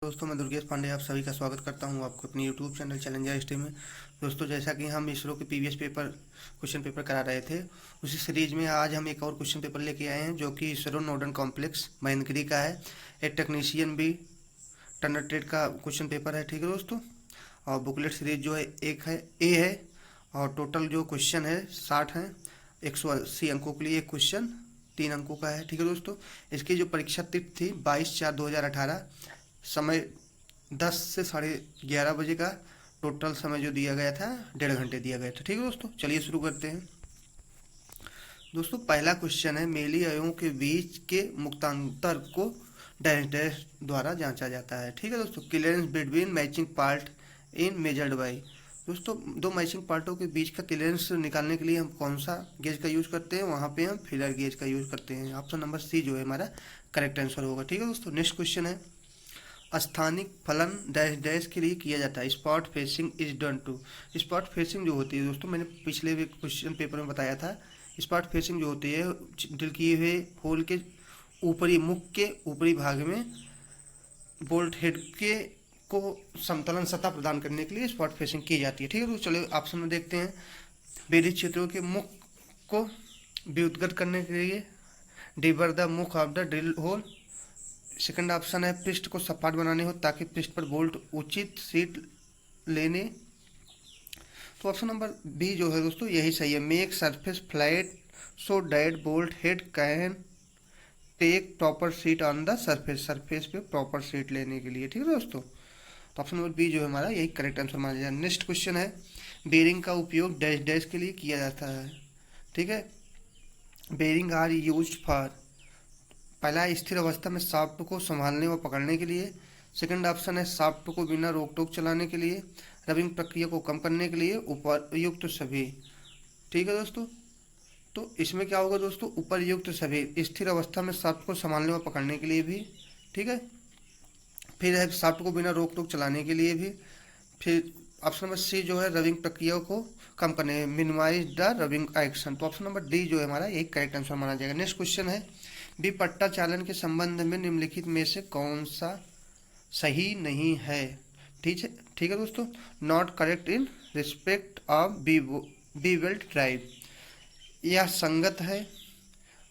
दोस्तों, मैं दुर्गेश पांडे आप सभी का स्वागत करता हूं आपको अपनी यूट्यूब चैनल चैलेंजर स्टे में। दोस्तों, जैसा कि हम इसरो के पीवीएस पेपर क्वेश्चन पेपर करा रहे थे, उसी सीरीज में आज हम एक और क्वेश्चन पेपर लेके आए हैं जो कि इसरो नोडल कॉम्प्लेक्स महेंद्रगिरी का है। एक टेक्नीशियन बी टर्नर ट्रेड का क्वेश्चन पेपर है। ठीक है दोस्तों, और बुकलेट सीरीज जो है एक है ए है, और टोटल जो क्वेश्चन है 60 हैं। 180 अंकों के लिए एक क्वेश्चन 3 अंकों का है। ठीक है दोस्तों, इसकी जो परीक्षा तिथि थी 22/4/2018, समय 10 से 11:30 बजे का। टोटल समय जो दिया गया था 1.5 घंटे दिया गया था। ठीक है दोस्तों, चलिए शुरू करते हैं। दोस्तों, पहला क्वेश्चन है, मेली अयों के बीच के मुक्तांतर को डैश डैश द्वारा जांचा जाता है। ठीक है दोस्तों, clearance between matching part in measured by. दोस्तों, दो मैचिंग पार्टों के बीच का क्लियरेंस निकालने के लिए हम कौन सा गेज का यूज़ करते हैं? वहाँ पे हम फिलर गेज का यूज़ करते हैं। ऑप्शन नंबर सी जो है हमारा करेक्ट आंसर होगा। ठीक है दोस्तों, नेक्स्ट क्वेश्चन है, स्थानिक फलन डैश डैश के लिए किया जाता है। Spot facing is done to. Spot facing जो होती है दोस्तों, मैंने पिछले भी क्वेश्चन पेपर में बताया था। स्पॉट फेसिंग जो होती है, ड्रिल किए हुए होल के ऊपरी मुख के ऊपरी भाग में बोल्ट हेड के को समतलन सतह प्रदान करने के लिए स्पॉट फेसिंग की जाती है। ठीक है, तो चलिए ऑप्शन में देखते हैं। बेरिज क्षेत्रों के मुख को व्युत्गत करने के लिए डिबर द मुख of the drill hole. Second option है, पृष्ठ को सपाट बनाने हो ताकि पृष्ठ पर बोल्ट उचित सीट लेने। तो ऑप्शन नंबर बी जो है दोस्तों यही सही है। Make surface flat so that bolt head can take proper seat on the surface. Surface पे प्रॉपर सीट लेने के लिए। ठीक है दोस्तों, तो ऑप्शन नंबर बी जो है हमारा यही करेक्ट आंसर माना जाएगा। नेक्स्ट क्वेश्चन है, बेरिंग का उपयोग डैश डैश के लिए किया जाता है। ठीक है, बेरिंग आर यूज्ड फॉर। पहला, स्थिर अवस्था में शाफ्ट को संभालने व पकड़ने के लिए। सेकंड ऑप्शन है, शाफ्ट को बिना रोक टोक चलाने के लिए। रबिंग प्रक्रिया को कम करने के लिए। उपरयुक्त तो सभी। ठीक है दोस्तों, तो इसमें क्या होगा दोस्तों, उपरयुक्त सभी। स्थिर अवस्था में शाफ्ट को संभालने व पकड़ने के लिए भी। ठीक है, फिर है शाफ्ट को बिना रोक टोक चलाने के लिए भी। फिर ऑप्शन नंबर सी जो है, रबिंग प्रक्रिया को कम करने, मिनिमाइज द रबिंग एक्शन। तो ऑप्शन नंबर डी जो है हमारा एक करेक्ट आंसर माना जाएगा। नेक्स्ट क्वेश्चन है, विपट्टा चालन के संबंध में निम्नलिखित में से कौन सा सही नहीं है? ठीक है दोस्तों, not correct in respect of V belt drive. यह संगत है।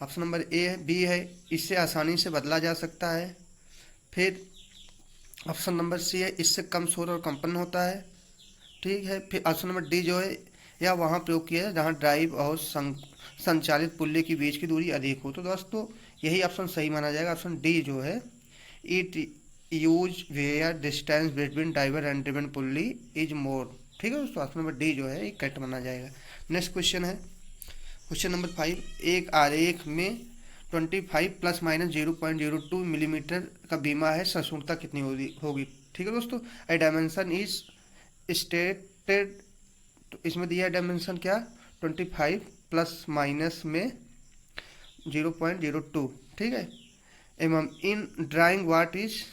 ऑप्शन नंबर ए है, बी है, इससे आसानी से बदला जा सकता है। फिर ऑप्शन नंबर सी है, इससे कम शोर और कंपन होता है। ठीक है, फिर ऑप्शन नंबर डी जो है, यह वहाँ प्रयोग किया है जहाँ ड्राइव और संचालित पुल्ले के बीच की दूरी अधिक हो। तो दोस्तों यही ऑप्शन सही माना जाएगा। ऑप्शन डी जो है, it use where distance between driver and driven pulley is more. ठीक है दोस्तों, ऑप्शन नंबर डी जो है एक करेक्ट माना जाएगा। नेक्स्ट क्वेश्चन है, क्वेश्चन नंबर 5, एक आरेख में 25 प्लस माइनस 0.02 मिलीमीटर का बीमा है, सहिष्णुता कितनी होगी? ठीक है दोस्तों, ए डायमेंशन इज स्टेटेड। तो इसमें दिया है डायमेंशन क्या, 25 प्लस माइनस में 0.02। ठीक है, एवं in drawing what is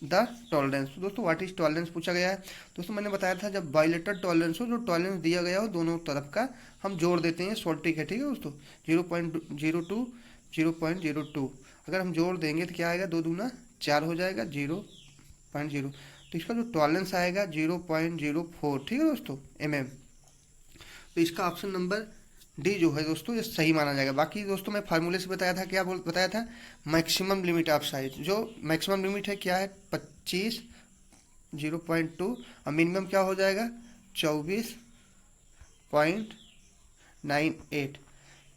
the tolerance. तो दोस्तों व्हाट इज टॉलरेंस पूछा गया है। दोस्तों मैंने बताया था, जब बाइलेटरल टॉलरेंस हो, जो टॉलरेंस दिया गया हो दोनों तरफ का हम जोड़ देते हैं, शॉर्ट ट्रिक है। ठीक है दोस्तों, 0.02 0.02 अगर हम जोड़ देंगे तो क्या आएगा, 2 दूना 4 हो जाएगा, 0.0। तो इसका जो टॉलरेंस आएगा 0.04। ठीक है दोस्तों, तो इसका ऑप्शन नंबर डी जो है दोस्तों ये सही माना जाएगा। बाकी दोस्तों मैं फार्मूले से बताया था, क्या बताया था, मैक्सिमम लिमिट ऑफ साइज। जो मैक्सिमम लिमिट है क्या है, 25 0.2, और मिनिमम क्या हो जाएगा, 24.98।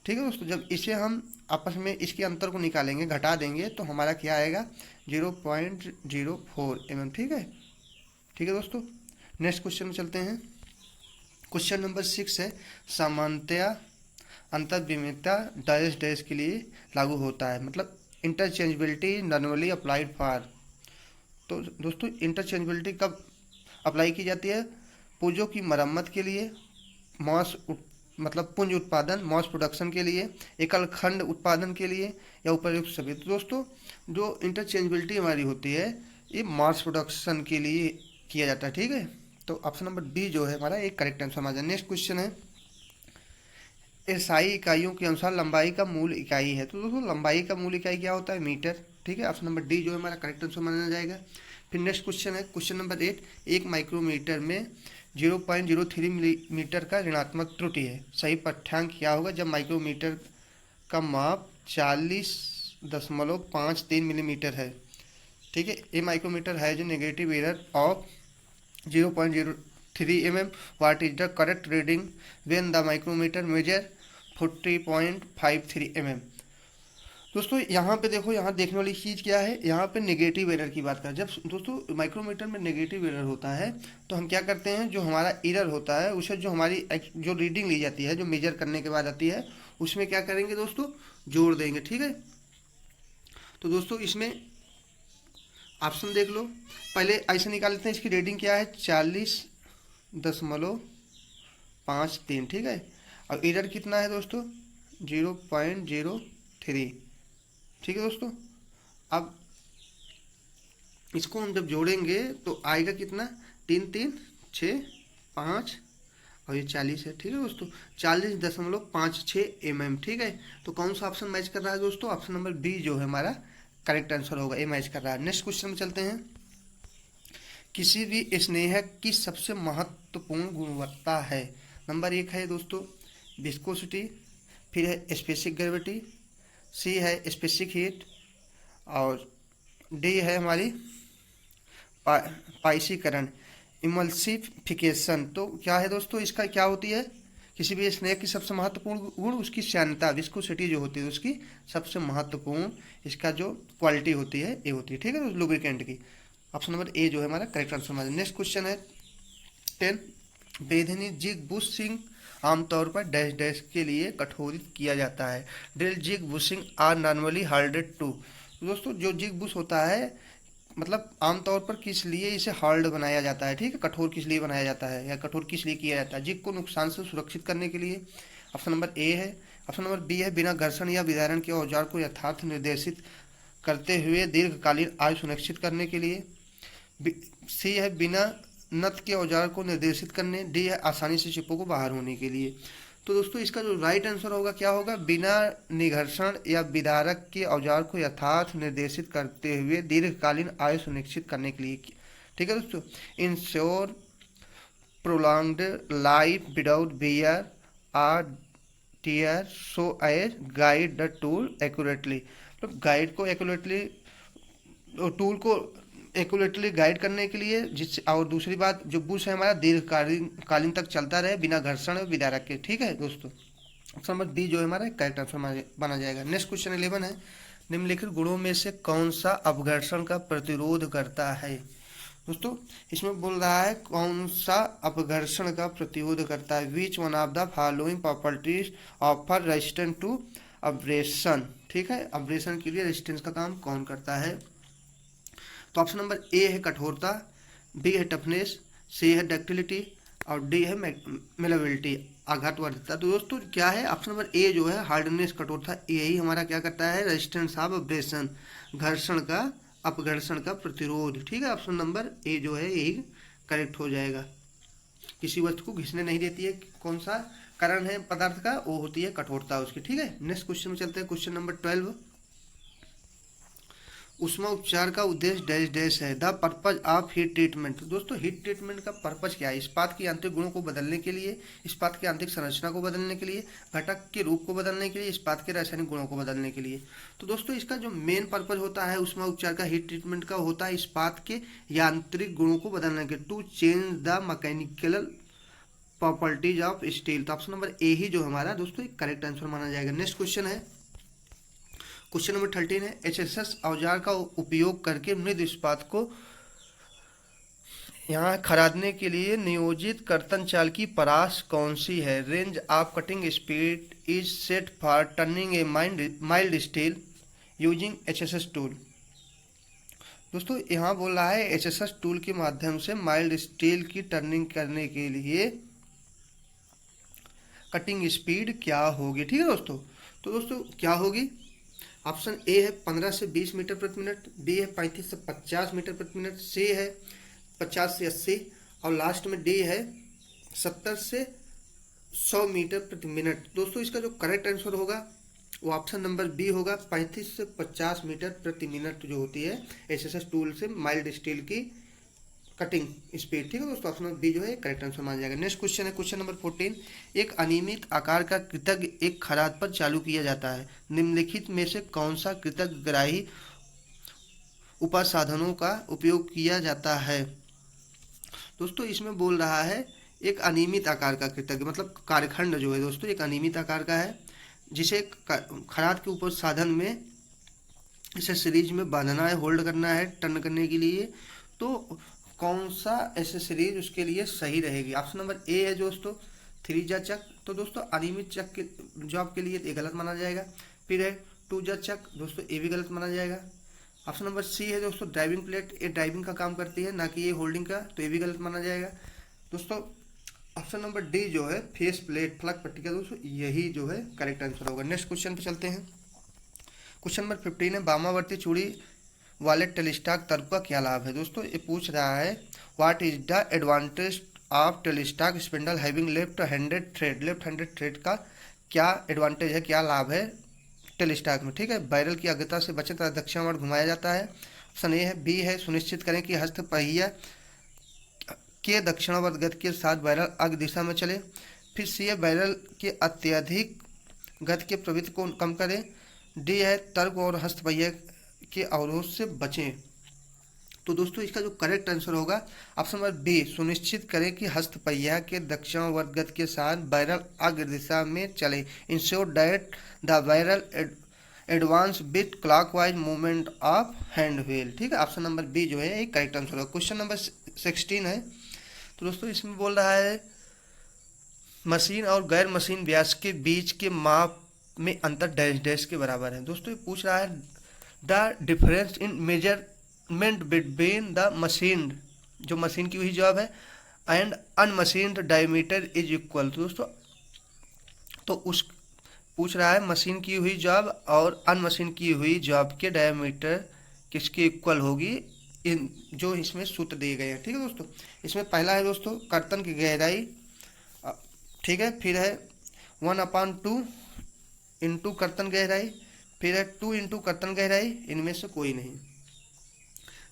ठीक है दोस्तों, जब इसे हम आपस में इसके अंतर को निकालेंगे, घटा देंगे, तो हमारा क्या आएगा, 0.04 mm। ठीक है दोस्तों, नेक्स्ट क्वेश्चन में चलते हैं। क्वेश्चन नंबर 6 है, सामान्यतया अंतर्विमिता डैश डैश के लिए लागू होता है, मतलब इंटरचेंजबिलिटी नॉर्मली अप्लाइड फॉर। तो दोस्तों इंटरचेंजबिलिटी कब अप्लाई की जाती है, पुंजों की मरम्मत के लिए, मतलब पुंज उत्पादन मॉस प्रोडक्शन के लिए, एकल खंड उत्पादन के लिए, या उपयुक्त सभी। तो दोस्तों जो इंटरचेंजबिलिटी हमारी होती है ये मास प्रोडक्शन के लिए किया जाता है। ठीक है, तो ऑप्शन नंबर बी जो है हमारा एक करेक्ट आंसर माना जाए। नेक्स्ट क्वेश्चन है, एसआई इकाइयों के अनुसार लंबाई का मूल इकाई है। तो दोस्तों लंबाई का मूल इकाई क्या होता है, मीटर। ठीक है, ऑप्शन नंबर डी जो है हमारा करेक्ट आंसर माना जाएगा। फिर नेक्स्ट क्वेश्चन है क्वेश्चन नंबर 8, एक माइक्रोमीटर में 0.03 मिलीमीटर का ऋणात्मक त्रुटि है। सही पाठ्यांक क्या होगा जब माइक्रोमीटर का माप 40.53 मिलीमीटर है। ठीक है, ए माइक्रोमीटर है जो negative error of 0.03 mm. What is the correct reading when the micrometer measure 40.53 mm। दोस्तों यहाँ पे देखो, यहाँ देखने वाली चीज़ क्या है, यहाँ पे नेगेटिव एरर की बात करें। जब दोस्तों माइक्रोमीटर में नेगेटिव एरर होता है तो हम क्या करते हैं, जो हमारा एरर होता है उसे जो हमारी जो रीडिंग ली जाती है, जो मेजर करने के बाद आती है, उसमें क्या करेंगे दोस्तों, जोड़ देंगे। ठीक है, तो दोस्तों इसमें ऑप्शन देख लो, पहले ऐसे निकाल लेते हैं, इसकी रीडिंग क्या है 40.53। ठीक है, और एरर कितना है दोस्तों 0.03। ठीक है दोस्तों, अब इसको हम जब जोड़ेंगे तो आएगा कितना, 3 3 6 5 और ये 40 है। ठीक है दोस्तों, 40.56 mm। ठीक है, तो कौन सा ऑप्शन मैच कर रहा है दोस्तों, ऑप्शन नंबर बी जो है हमारा करेक्ट आंसर होगा, ए मैच कर रहा है। नेक्स्ट क्वेश्चन में चलते हैं। किसी भी स्नेहक की सबसे महत्वपूर्ण गुणवत्ता है। नंबर 1 है दोस्तों विस्कोसिटी, फिर है स्पेसिफिक ग्रेविटी, सी है स्पेसिफिक हीट, और डी है हमारी पाइसीकरण इमल्सिफिकेशन। तो क्या है दोस्तों, इसका क्या होती है, किसी भी स्नेह की सबसे महत्वपूर्ण गुण उसकी श्यानता, विस्कोसिटी जो होती है उसकी सबसे महत्वपूर्ण इसका जो क्वालिटी होती है ये होती है। ठीक है, लुब्रिकेंट की। ऑप्शन नंबर ए जो है हमारा करेक्ट आंसर। नेक्स्ट क्वेश्चन है 10, बेधनी जिग बुशिंग आमतौर पर डैश डैश के लिए कठोरित किया जाता है। Drill jig bushing are normally hardened to. दोस्तों जो जिग बुश होता है, मतलब आमतौर पर किस लिए इसे हार्ड बनाया जाता है, ठीक है, कठोर किस लिए बनाया जाता है या कठोर किस लिए किया जाता है, जिग को नुकसान से सुरक्षित करने के लिए। ऑप्शन नंबर ए है। ऑप्शन नंबर बी है बिना घर्षण या विदारण के औजार को यथार्थ निर्देशित करते हुए दीर्घकालीन आयु सुनिश्चित करने के लिए। सी है बिना नत के औजार को निर्देशित करने। डी है आसानी से चिपों को बाहर होने के लिए। तो दोस्तों इसका जो राइट आंसर होगा क्या होगा, बिना निघर्षण या विदारक के औजार को यथार्थ निर्देशित करते हुए दीर्घकालीन आयु सुनिश्चित करने के लिए। ठीक है दोस्तों, ensure prolonged life without wear or tear so as guide the tool accurately. तो गाइड को एक्यूरेटली, टूल को एक्यूरेटली गाइड करने के लिए, जिससे, और दूसरी बात जो बुश है हमारा दीर्घकालीन तक चलता रहे बिना घर्षण और विदारक के। ठीक है दोस्तों, ऑप्शन नंबर बी जो है हमारा करेक्ट आंसर बना जाएगा। नेक्स्ट क्वेश्चन 11 है, निम्नलिखित गुणों में से कौन सा अपघर्षण का प्रतिरोध करता है। दोस्तों इसमें बोल रहा है कौन सा अपघर्षण का प्रतिरोध करता है। Which one of the following properties offer resistance to abrasion. ठीक है, अब्रेशन के लिए रेजिस्टेंस का काम कौन करता है। तो ऑप्शन नंबर ए है कठोरता, बी है टफनेस, सी है डक्टिलिटी, और डी है मेलेबिलिटी, आघातवर्धता। तो दोस्तों क्या है, ऑप्शन नंबर ए जो है हार्डनेस, कठोरता, यही हमारा क्या करता है, रेजिस्टेंस ऑफ अब्रेशन, घर्षण का, अपघर्षण का प्रतिरोध। ठीक है, ऑप्शन नंबर ए जो है यही करेक्ट हो जाएगा। किसी वस्तु को घिसने नहीं देती है, कौन सा कारण है पदार्थ का, वो होती है कठोरता उसकी। ठीक है, नेक्स्ट क्वेश्चन में चलते हैं। क्वेश्चन नंबर 12, ऊष्मा उपचार का उद्देश्य डैश डैश है। The purpose of heat treatment. दोस्तों हीट ट्रीटमेंट का पर्पज क्या है, इस्पात की आंतरिक गुणों को बदलने के लिए, इस्पात की आंतरिक संरचना को बदलने के लिए, घटक के रूप को बदलने के लिए, इस्पात के रासायनिक गुणों को बदलने के लिए। तो दोस्तों इसका जो मेन पर्पज होता है ऊष्मा उपचार का, हीट ट्रीटमेंट का, होता है इस्पात के यांत्रिक गुणों को बदलने के, to change the mechanical properties of steel. तो ऑप्शन नंबर ए ही जो हमारा दोस्तों एक करेक्ट आंसर माना जाएगा। नेक्स्ट क्वेश्चन है क्वेश्चन नंबर 13 है, एचएसएस औजार का उपयोग करके मृद इस्पात को यहाँ खरादने के लिए नियोजित कर्तन चाल की परास कौन सी है। Range of cutting speed is set for turning A mild steel using HSS tool. दोस्तों यहाँ बोल रहा है एचएसएस टूल के माध्यम से माइल्ड स्टील की टर्निंग करने के लिए कटिंग स्पीड क्या होगी। ठीक है दोस्तों, तो दोस्तों क्या होगी, ऑप्शन ए है 15 से 20 मीटर प्रति मिनट, बी है 35 से 50 मीटर प्रति मिनट, सी है 50 से 80, और लास्ट में डी है 70 से 100 मीटर प्रति मिनट। दोस्तों इसका जो करेक्ट आंसर होगा वो ऑप्शन नंबर बी होगा 35 से 50 मीटर प्रति मिनट जो होती है एसएसएस टूल से माइल्ड स्टील की कटिंग स्पीड। ठीक है दोस्तों, ऑप्शन नंबर बी जो है करेक्ट आंसर माना जाएगा। नेक्स्ट क्वेश्चन है क्वेश्चन नंबर 14। एक अनियमित आकार का कृतज्ञ एक खराद पर चालू किया जाता है, निम्नलिखित में से कौन सा कृतज्ञ ग्राही उपासाधनों का उपयोग किया जाता है। दोस्तों इसमें बोल रहा है एक अनियमित आकार का कृतज्ञ, मतलब कार्यखंड जो है दोस्तों एक अनियमित आकार का है, जिसे खराद के ऊपर साधन में इसे सीरीज में बांधना है, होल्ड करना है टर्न करने के लिए। तो कौन सा एसेसरीज उसके लिए सही रहेगी। ऑप्शन नंबर ए है दोस्तों थ्री जा चक। तो दोस्तों अनियमित चक के जॉब के लिए ये गलत माना जाएगा। फिर है टू जा चक, दोस्तों ये भी गलत माना जाएगा। ऑप्शन नंबर सी है दोस्तों ड्राइविंग प्लेट, ये ड्राइविंग का काम करती है ना कि ये होल्डिंग का, तो ये भी गलत माना जाएगा। दोस्तों ऑप्शन नंबर डी जो है फेस प्लेट फलक पट्टी का, दोस्तों यही जो है करेक्ट आंसर होगा। नेक्स्ट क्वेश्चन पे चलते हैं। क्वेश्चन नंबर 15 है वामावर्ती चूड़ी वाले टेलीस्टाक तर्क का क्या लाभ है। दोस्तों ये पूछ रहा है what is the advantage of tailstock spindle having left handed thread. Left handed thread का क्या एडवांटेज है, क्या लाभ है टेलीस्टाक में। ठीक है, बैरल की अग्रता से बचे तथा दक्षिणावर्त घुमाया जाता है। ऑप्शन ए है। बी है सुनिश्चित करें कि हस्त पहिया के दक्षिणावर्त गति के साथ बैरल अग्र दिशा में चले। फिर सी है बैरल के अत्यधिक गति के प्रवृत्ति को कम करें। डी है तर्क और हस्त पहिया के अवरोध से बचें। तो दोस्तों इसका जो करेक्ट आंसर होगा ऑप्शन नंबर बी सुनिश्चित करें कि हस्त पहिया के दक्षिणावर्त गति के साथ बैरल अग्र दिशा में चले। Ensure that the barrel advance with clockwise movement of hand wheel. ठीक है, ऑप्शन नंबर बी जो है एक करेक्ट आंसर होगा। क्वेश्चन नंबर 16 है। तो दोस्तों इसमें बोल रहा है मशीन और गैर मशीन व्यास के बीच के माप में अंतर डैश डैश के बराबर है। दोस्तों ये पूछ रहा है the difference in measurement between the machine, जो मशीन की हुई जॉब है, एंड अनमशीन्ड डायमीटर इज इक्वल। तो दोस्तों तो उस पूछ रहा है मशीन की हुई जॉब और अनमशीन की हुई जॉब के डायमीटर किसके इक्वल होगी, इन जो इसमें सूत्र दिए गए हैं। ठीक है दोस्तों, इसमें पहला है दोस्तों कर्तन की गहराई। ठीक है, फिर है 1/2 इंटू कर्तन गहराई, फिर है 2 इंटू कर्तन गहराई, इनमें से कोई नहीं।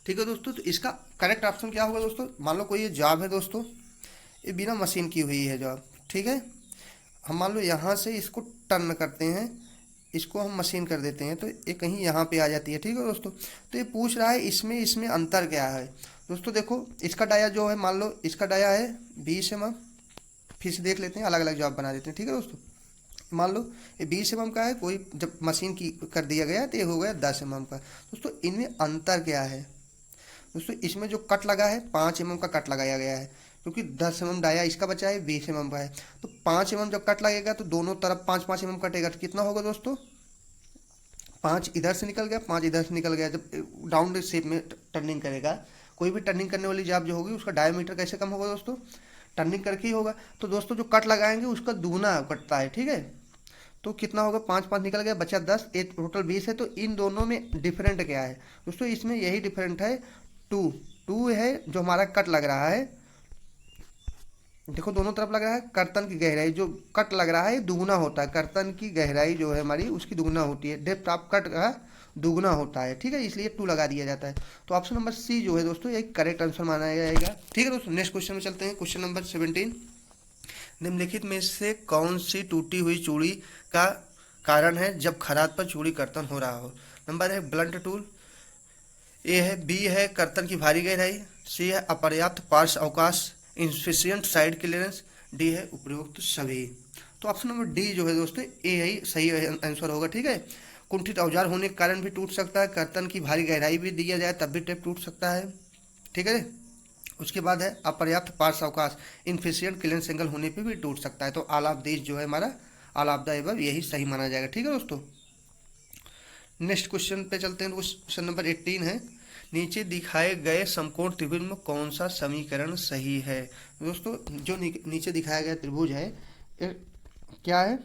ठीक है दोस्तों, तो इसका करेक्ट ऑप्शन क्या होगा दोस्तों। मान लो कोई ये जॉब है दोस्तों, ये बिना मशीन की हुई है जॉब। ठीक है, हम मान लो यहाँ से इसको टर्न करते हैं, इसको हम मशीन कर देते हैं, तो ये कहीं यहाँ पे आ जाती है। ठीक है दोस्तों, तो ये पूछ रहा है इसमें अंतर क्या है। दोस्तों देखो इसका डाया जो है, मान लो इसका डाया है 20 mm, फिर से देख लेते हैं, अलग अलग जॉब बना देते हैं। ठीक है दोस्तों, मान लो ये 20 mm का है, कोई जब मशीन की कर दिया गया तो ये हो गया 10 mm का। दोस्तों इनमें अंतर क्या है। दोस्तों इसमें जो कट लगा है 5 mm का कट लगाया गया है, क्योंकि 10 mm डाया इसका बचा है, 20 mm का है। तो 5 mm जब कट लगेगा तो दोनों तरफ 5-5 mm कटेगा, तो कितना होगा दोस्तों 5 इधर से निकल गया, 5 इधर से निकल गया। जब राउंड शेप में टर्निंग करेगा, कोई भी टर्निंग करने वाली जॉब जो होगी उसका डायमीटर कैसे कम होगा दोस्तों, टर्निंग करके ही होगा। तो दोस्तों जो कट लगाएंगे उसका दुगना कटता है। ठीक है, तो कितना होगा 5-5 निकल गया, बचा 10, एक टोटल 20 है। तो इन दोनों में डिफरेंट क्या है दोस्तों, इसमें यही डिफरेंट है 2 है जो हमारा कट लग रहा है। देखो दोनों तरफ लग रहा है, कर्तन की गहराई जो कट लग रहा है दुगना होता है, कर्तन की गहराई जो है हमारी उसकी दुगना होती है, डेप्थ ऑफ कट का दुगना होता है। ठीक है, इसलिए 2 लगा दिया जाता है। तो ऑप्शन नंबर सी जो है दोस्तों एक करेक्ट आंसर माना जाएगा। ठीक है दोस्तों, नेक्स्ट क्वेश्चन में चलते हैं। क्वेश्चन नंबर 17, निम्नलिखित में से कौन सी टूटी हुई चूड़ी का कारण है जब खराद पर चूड़ी कर्तन हो रहा हो। नंबर है ब्लंट टूल, ए है, बी है कर्तन की भारी गहराई, सी है अपर्याप्त पार्श्व अवकाश इनफिशियंट साइड क्लियरेंस, डी है उपयुक्त सभी। तो ऑप्शन नंबर डी जो है दोस्तों ए ही सही आंसर होगा। ठीक है, कुंठित औजार होने के कारण भी टूट सकता है, कर्तन की भारी गहराई भी दिया जाए तब भी टेप टूट सकता है। ठीक है, उसके बाद है अपर्याप्त पार्श्व अवकाश इनफिशियंट क्लियरेंस एंगल होने पे भी टूट सकता है। तो ऑल ऑफ दिस जो है हमारा ऑल ऑफ द एबव यही सही माना जाएगा। ठीक है दोस्तों, नेक्स्ट क्वेश्चन पे चलते हैं। क्वेश्चन नंबर 18 है, नीचे दिखाए गए समकोण त्रिभुज में कौन सा समीकरण सही है। दोस्तों जो नीचे दिखाया गया त्रिभुज है क्या है,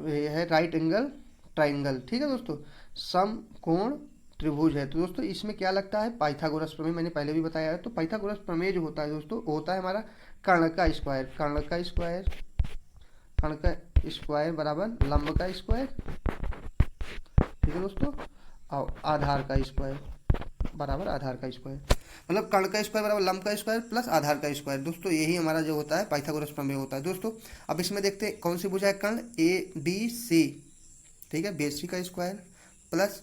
ये है राइट एंगल ट्राइंगल। ठीक है दोस्तों, समकोण त्रिभुज है। तो दोस्तों इसमें क्या लगता है पाइथागोरस प्रमेय, मैंने पहले भी बताया है। तो पाइथागोरस प्रमेय जो होता है दोस्तों होता है हमारा कर्ण का स्क्वायर, कर्ण का स्क्वायर बराबर लंब का स्क्वायर, ठीक है दोस्तों, और आधार का स्क्वायर बराबर आधार का स्क्वायर, मतलब कर्ण का स्क्वायर बराबर लंब का स्क्वायर प्लस आधार का स्क्वायर। दोस्तों यही हमारा जो होता है पाइथागोरस प्रमेय होता है दोस्तों। अब इसमें देखते हैं कौन सी भुजा है, कर्ण ए बी सी, ठीक है, बी सी का स्क्वायर प्लस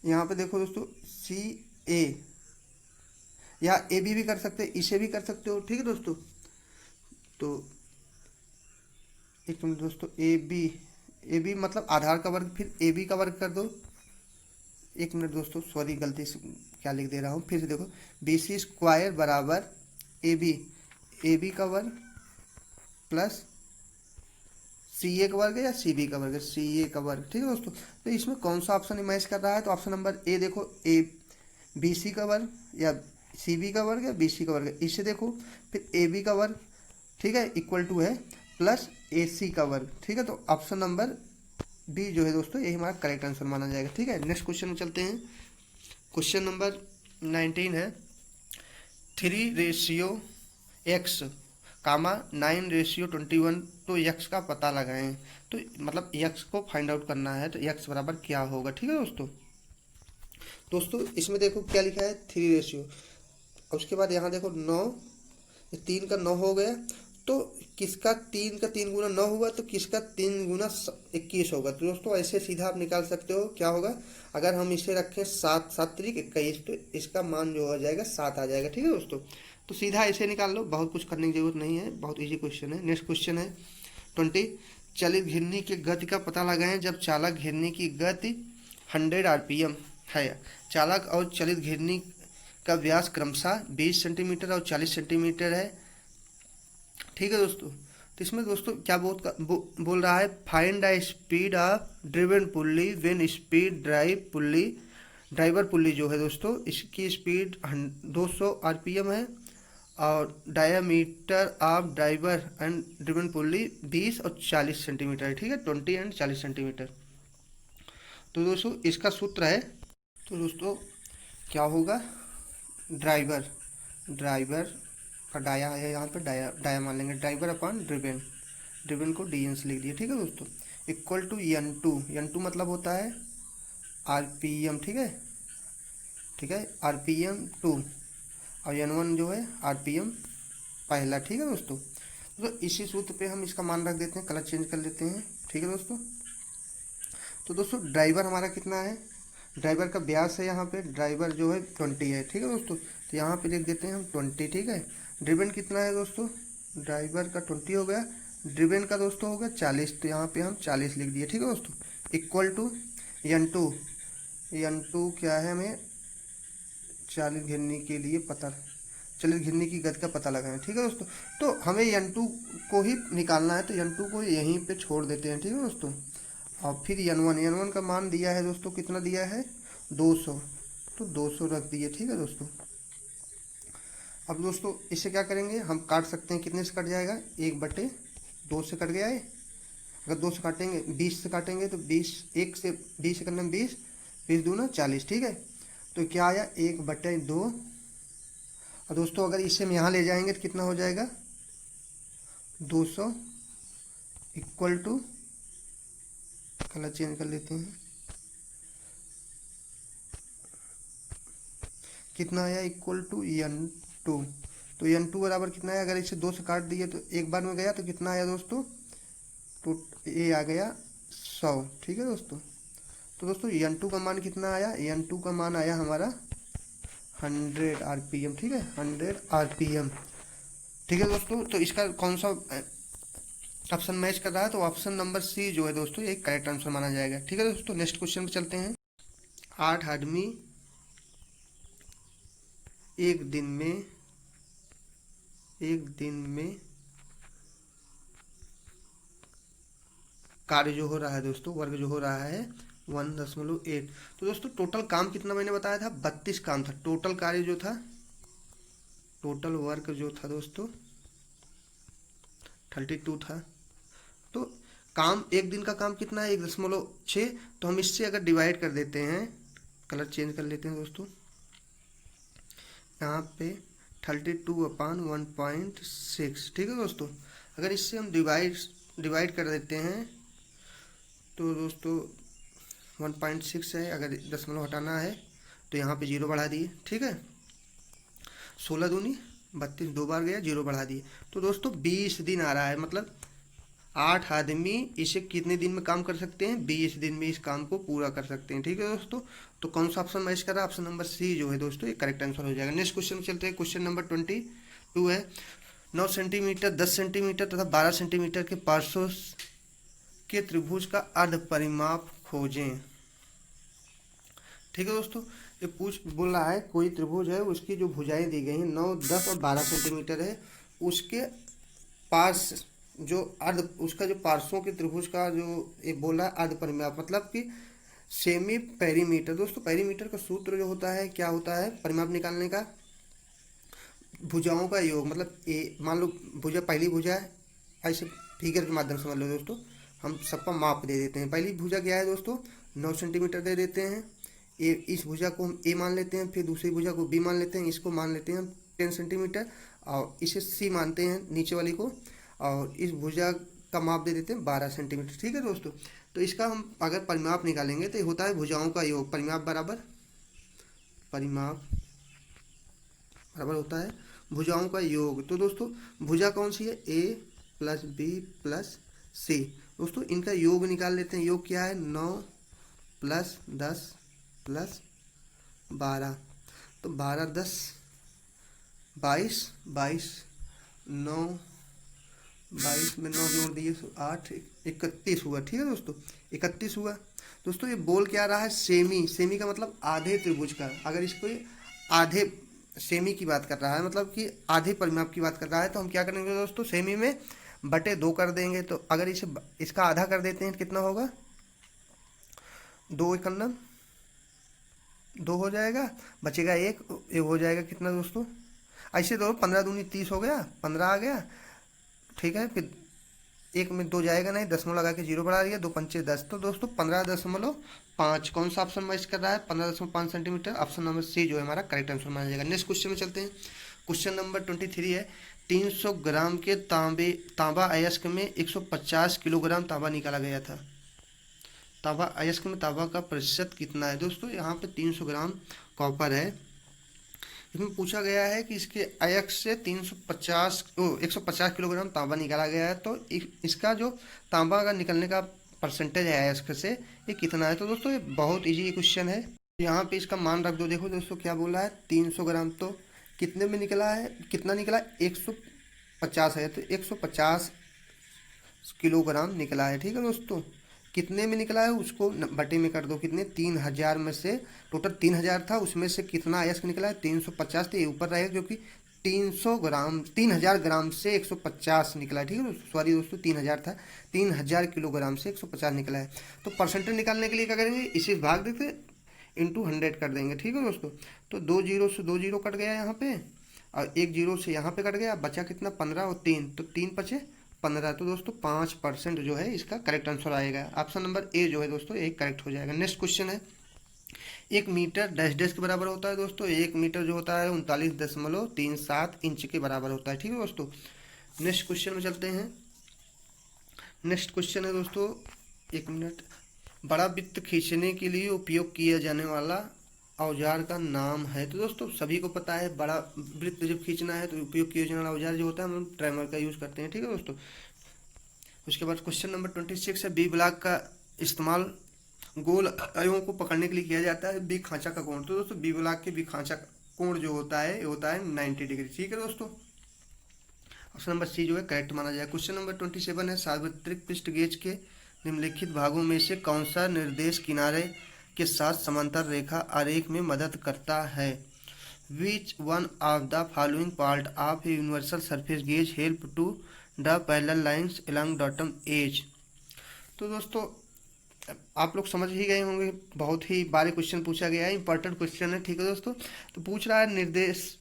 यहाँ पे देखो दोस्तों सी ए, या ए बी भी कर सकते हैं, इसे भी कर सकते हो, ठीक है दोस्तों। तो एक मिनट दोस्तों, ए बी मतलब आधार का वर्ग, फिर ए बी का वर्ग कर दो। एक मिनट दोस्तों, सॉरी गलती से क्या लिख दे रहा हूँ, फिर से देखो, बी सी स्क्वायर बराबर ए बी का वर्ग प्लस सी ए का वर्ग है या सी बी का वर्ग है, सी ए का वर्ग, ठीक है दोस्तों। तो इसमें कौन सा ऑप्शन मैच कर रहा है, तो ऑप्शन नंबर ए देखो, ए बी सी का वर्ग या सी बी का वर्ग या बी सी का वर्ग है, इसे देखो, फिर ए बी का वर्ग, ठीक है, इक्वल टू है प्लस ए सी का वर्ग, ठीक है। तो ऑप्शन नंबर बी जो है दोस्तों यही हमारा करेक्ट आंसर माना जाएगा, ठीक है। नेक्स्ट क्वेश्चन में चलते हैं। क्वेश्चन नंबर 19 है 3:x, 9:21, तो यक्स का पता लगाएं। तो मतलब यक्स को फाइंड आउट करना है, तो यक्स बराबर क्या होगा, ठीक है दोस्तों। दोस्तों इसमें देखो क्या लिखा है 3 और उसके बाद यहाँ देखो 9, 3 का 9 हो गया, तो किसका 3 का 3 गुना 9 हुआ, तो किसका 3 गुना 21 होगा। तो दोस्तों ऐसे सीधा आप निकाल सकते हो, क्या होगा, अगर हम इसे रखें 7 7 3 21, तो इसका मान जो हो जाएगा 7 आ जाएगा, ठीक है दोस्तों। तो सीधा ऐसे निकाल लो, बहुत कुछ करने की जरूरत नहीं है, बहुत इजी क्वेश्चन है। नेक्स्ट क्वेश्चन है 20, चलित घिरनी की गति का पता लगाएं जब चालक घिरनी की गति 100 RPM है। चालक और चलित घिरनी का व्यास क्रमशः 20 सेंटीमीटर और 40 सेंटीमीटर है, ठीक है दोस्तों। तो इसमें दोस्तों क्या बोल रहा है, find the speed of driven pulley when speed driver pulley जो है दोस्तों, इसकी स्पीड 200 RPM है, और diameter of driver and driven pulley 20 और 40 सेंटीमीटर है, ठीक है, 20 एंड 40 सेंटीमीटर। तो दोस्तों इसका सूत्र है, तो दोस्तों क्या होगा, ड्राइवर का डाया है यहाँ पे, डाया मान लेंगे, ड्राइवर अपॉन ड्रिवन को डी एन से लिख दिया, ठीक है दोस्तों, इक्वल टू एन टू मतलब होता है RPM, ठीक है, RPM 2, और N1 जो है RPM पहला, ठीक है दोस्तों। तो इसी सूत्र पे हम इसका मान रख देते हैं, कलर चेंज कर लेते हैं, ठीक है दोस्तों। तो दोस्तों ड्राइवर हमारा कितना है, ड्राइवर का व्यास है यहाँ पे, ड्राइवर जो है 20 है, ठीक है दोस्तों, तो यहाँ पे लिख देते हैं हम 20, ठीक है। ड्रिवन कितना है दोस्तों, ड्राइवर का 20 हो गया, ड्रिवन का दोस्तों हो गया 40, तो यहाँ पे हम 40 लिख दिए, ठीक है दोस्तों, इक्वल टू N2 क्या है, हमें चालित घिरनी की गति का पता लगाना है, ठीक है दोस्तों। तो हमें N2 को ही निकालना है, तो N2 को यहीं पे छोड़ देते हैं, ठीक है दोस्तों। और फिर N1 का मान दिया है दोस्तों, कितना दिया है 200, तो 200 रख दिए, ठीक है दोस्तों। अब दोस्तों इसे क्या करेंगे, हम काट सकते हैं, कितने से कट जाएगा, 1/2 से कट गया है। अगर 2 से काटेंगे 20 से काटेंगे तो 20, 1 से 20 से करने में 20, 20 दूना 40, ठीक है। तो क्या आया 1/2, और दोस्तों अगर इसे हम यहाँ ले जाएंगे तो कितना हो जाएगा 200, इक्वल टू, कलर चेंज कर लेते हैं, कितना आया, इक्वल टू N2। तो N2 बराबर कितना है, अगर इसे 2 से काट दिए तो एक बार में गया, तो कितना आया दोस्तों, तो ये आ गया 100, ठीक है दोस्तों। तो दोस्तों N2 का मान कितना आया, N2 का मान आया हमारा 100 RPM, ठीक है, 100 RPM, ठीक है दोस्तों। तो इसका कौन सा ऑप्शन मैच कर रहा है, तो ऑप्शन नंबर सी जो है दोस्तों ये करेक्ट आंसर माना जाएगा, ठीक है दोस्तों। नेक्स्ट क्वेश्चन पे चलते हैं। 8 आदमी एक दिन में कार्य जो हो रहा है दोस्तों, वर्ग जो हो रहा है 1.8। तो दोस्तों टोटल काम कितना मैंने बताया था, 32 काम था, टोटल कार्य जो था, टोटल वर्क जो था दोस्तों 32 था। तो काम, एक दिन का काम कितना है 1.6, तो हम इससे अगर डिवाइड कर देते हैं, कलर चेंज कर लेते हैं दोस्तों, यहाँ पे 32/1.6, ठीक है दोस्तों। अगर इससे हम डिवाइड कर देते हैं तो दोस्तों 1.6 है, अगर दशमलव हटाना है तो यहाँ पे 0 बढ़ा दिए, ठीक है। 16 दूनी 32, 2 बार गया 0 बढ़ा दिए, तो दोस्तों 20 दिन आ रहा है। मतलब 8 आदमी इसे कितने दिन में काम कर सकते हैं, 20 दिन में इस काम को पूरा कर सकते हैं, ठीक है दोस्तों। तो कौन सा ऑप्शन मैच कर रहा है, ऑप्शन नंबर सी जो है दोस्तों ये करेक्ट आंसर हो जाएगा। नेक्स्ट क्वेश्चन में चलते हैं, क्वेश्चन नंबर 22 है 9 सेंटीमीटर, 10 सेंटीमीटर तथा 12 सेंटीमीटर के पार्श्वों के त्रिभुज का अर्ध परिमाप खोजें, ठीक है दोस्तों। ये बोल रहा है कोई त्रिभुज है, उसकी जो भुजाएं दी गई हैं 9, 10 और 12 सेंटीमीटर है, उसके पार्श्व जो अर्ध, उसका जो पार्श्वों के त्रिभुज का जो ये बोला है अर्ध परिमाप, मतलब कि सेमी पेरीमीटर। दोस्तों पेरीमीटर का सूत्र जो होता है क्या होता है परिमाप निकालने का, भुजाओं का योग। मतलब ए मान लो भुजा, पहली भुजा है, ऐसे फिगर के माध्यम से समझ लो दोस्तों, हम सबका माप दे देते हैं। पहली भुजा क्या है दोस्तों 9 सेंटीमीटर दे देते हैं, ए इस भुजा को हम ए मान लेते हैं, फिर दूसरी भुजा को बी मान लेते हैं, इसको मान लेते हैं हम 10 सेंटीमीटर और इसे सी मानते हैं नीचे वाली को, और इस भुजा का माप दे देते हैं 12 सेंटीमीटर, ठीक है दोस्तों। तो इसका हम अगर परिमाप निकालेंगे तो होता है भुजाओं का योग, परिमाप बराबर होता है भुजाओं का योग। तो दोस्तों भुजा कौन सी है, ए प्लस बी प्लस सी। दोस्तों इनका योग निकाल लेते हैं, योग क्या है 9 प्लस 10 प्लस 12, तो 12 10 22, 9 22 में 9 जोड़ दिए 8, 31 हुआ, ठीक है दोस्तों 31 हुआ। दोस्तों ये बोल क्या रहा है, सेमी का मतलब आधे त्रिभुज का। अगर इसको आधे सेमी की बात कर रहा है, मतलब कि आधे परिमाप की बात कर रहा है, तो हम क्या करेंगे दोस्तों सेमी में बटे 2 कर देंगे। तो अगर इसका आधा कर देते हैं कितना होगा, 2 एकन्नम 2 हो जाएगा, बचेगा 1 हो जाएगा कितना दोस्तों, ऐसे दो 15 दूनी 30 हो गया, 15 आ गया, ठीक है। फिर 1 में 2 जाएगा नहीं, दशमलव लगा के 0 बढ़ा दिया, 2 पंचे 10, तो दोस्तों 15.5। कौन सा ऑप्शन मैच कर रहा है 15.5 सेंटीमीटर, ऑप्शन नंबर सी जो है हमारा करेक्ट आंसर माना जाएगा। नेक्स्ट क्वेश्चन में चलते हैं, क्वेश्चन नंबर 23 है 300 ग्राम के तांबा अयस्क में 150 किलोग्राम तांबा निकाला गया था। तांबा अयस्क में तांबा का प्रतिशत कितना है। दोस्तों यहाँ पे 300 ग्राम कॉपर है, इसमें पूछा गया है कि इसके अयस्क से 150 किलोग्राम तांबा निकाला गया है, तो इसका जो तांबा का निकलने का परसेंटेज है अयस्क से ये कितना है। तो दोस्तों ये बहुत इजी क्वेश्चन है, यहाँ पे इसका मान रख दो। देखो दोस्तों क्या बोला है 300 ग्राम, तो कितने में निकला है, कितना निकला 150 है, तो 150 किलोग्राम निकला है, ठीक है दोस्तों। कितने में निकला है उसको बटे में कर दो, कितने 3000 में से टोटल 3000 था, उसमें से कितना अयस्क निकला है 350, तो ये ऊपर रहेगा क्योंकि 3000 ग्राम से 150 निकला है, ठीक है। सॉरी दोस्तों 3000 था, 3000 किलोग्राम से 150 निकला है। तो परसेंटेज निकालने के लिए क्या करेंगे, इसे भाग देते इंटू 100 कर देंगे, ठीक है दोस्तों। तो 2 जीरो से 2 जीरो कट गया यहाँ पे, और 1 जीरो से यहाँ पे कट गया, बचा कितना 15 और 3, तो 3 बचे 15। तो दोस्तों 5% जो है इसका करेक्ट आंसर आएगा, ऑप्शन नंबर ए जो है दोस्तों ये करेक्ट हो जाएगा। नेक्स्ट क्वेश्चन है 1 मीटर डैश डैश के बराबर होता है दोस्तों, 1 मीटर जो होता है 39.37 इंच के बराबर होता है, ठीक है दोस्तों। नेक्स्ट क्वेश्चन में चलते हैं, नेक्स्ट क्वेश्चन है दोस्तों 1 मिनट, बड़ा वृत्त खींचने के लिए उपयोग किया जाने वाला औजार का नाम है। तो दोस्तों सभी को पता है बड़ा वृत्त जब खींचना है तो उपयोग किया जाने वाला औजार जो होता है हम ट्रैमर का यूज़ करते हैं, ठीक है दोस्तों। उसके बाद क्वेश्चन नंबर 26 है बी ब्लॉक का इस्तेमाल गोल अयों को पकड़ने के लिए किया जाता है, बी खांचा का कोण। तो दोस्तों बी ब्लॉक के बी खांचा कोण जो होता है ये होता है 90 डिग्री, ठीक है दोस्तों। ऑप्शन नंबर सी जो है करेक्ट माना जाए। क्वेश्चन नंबर 27 है सार्वत्रिक पृष्ठ गेज के निम्नलिखित भागों में से कौन सा निर्देश किनारे के साथ समांतर रेखा आरेख में मदद करता है। Which one of the following part of a universal surface gauge help to the parallel lines along bottom edge. तो दोस्तों आप लोग समझ ही गए होंगे, बहुत ही बारी क्वेश्चन पूछा गया है, इंपॉर्टेंट क्वेश्चन है, ठीक है दोस्तों। तो पूछ रहा है निर्देश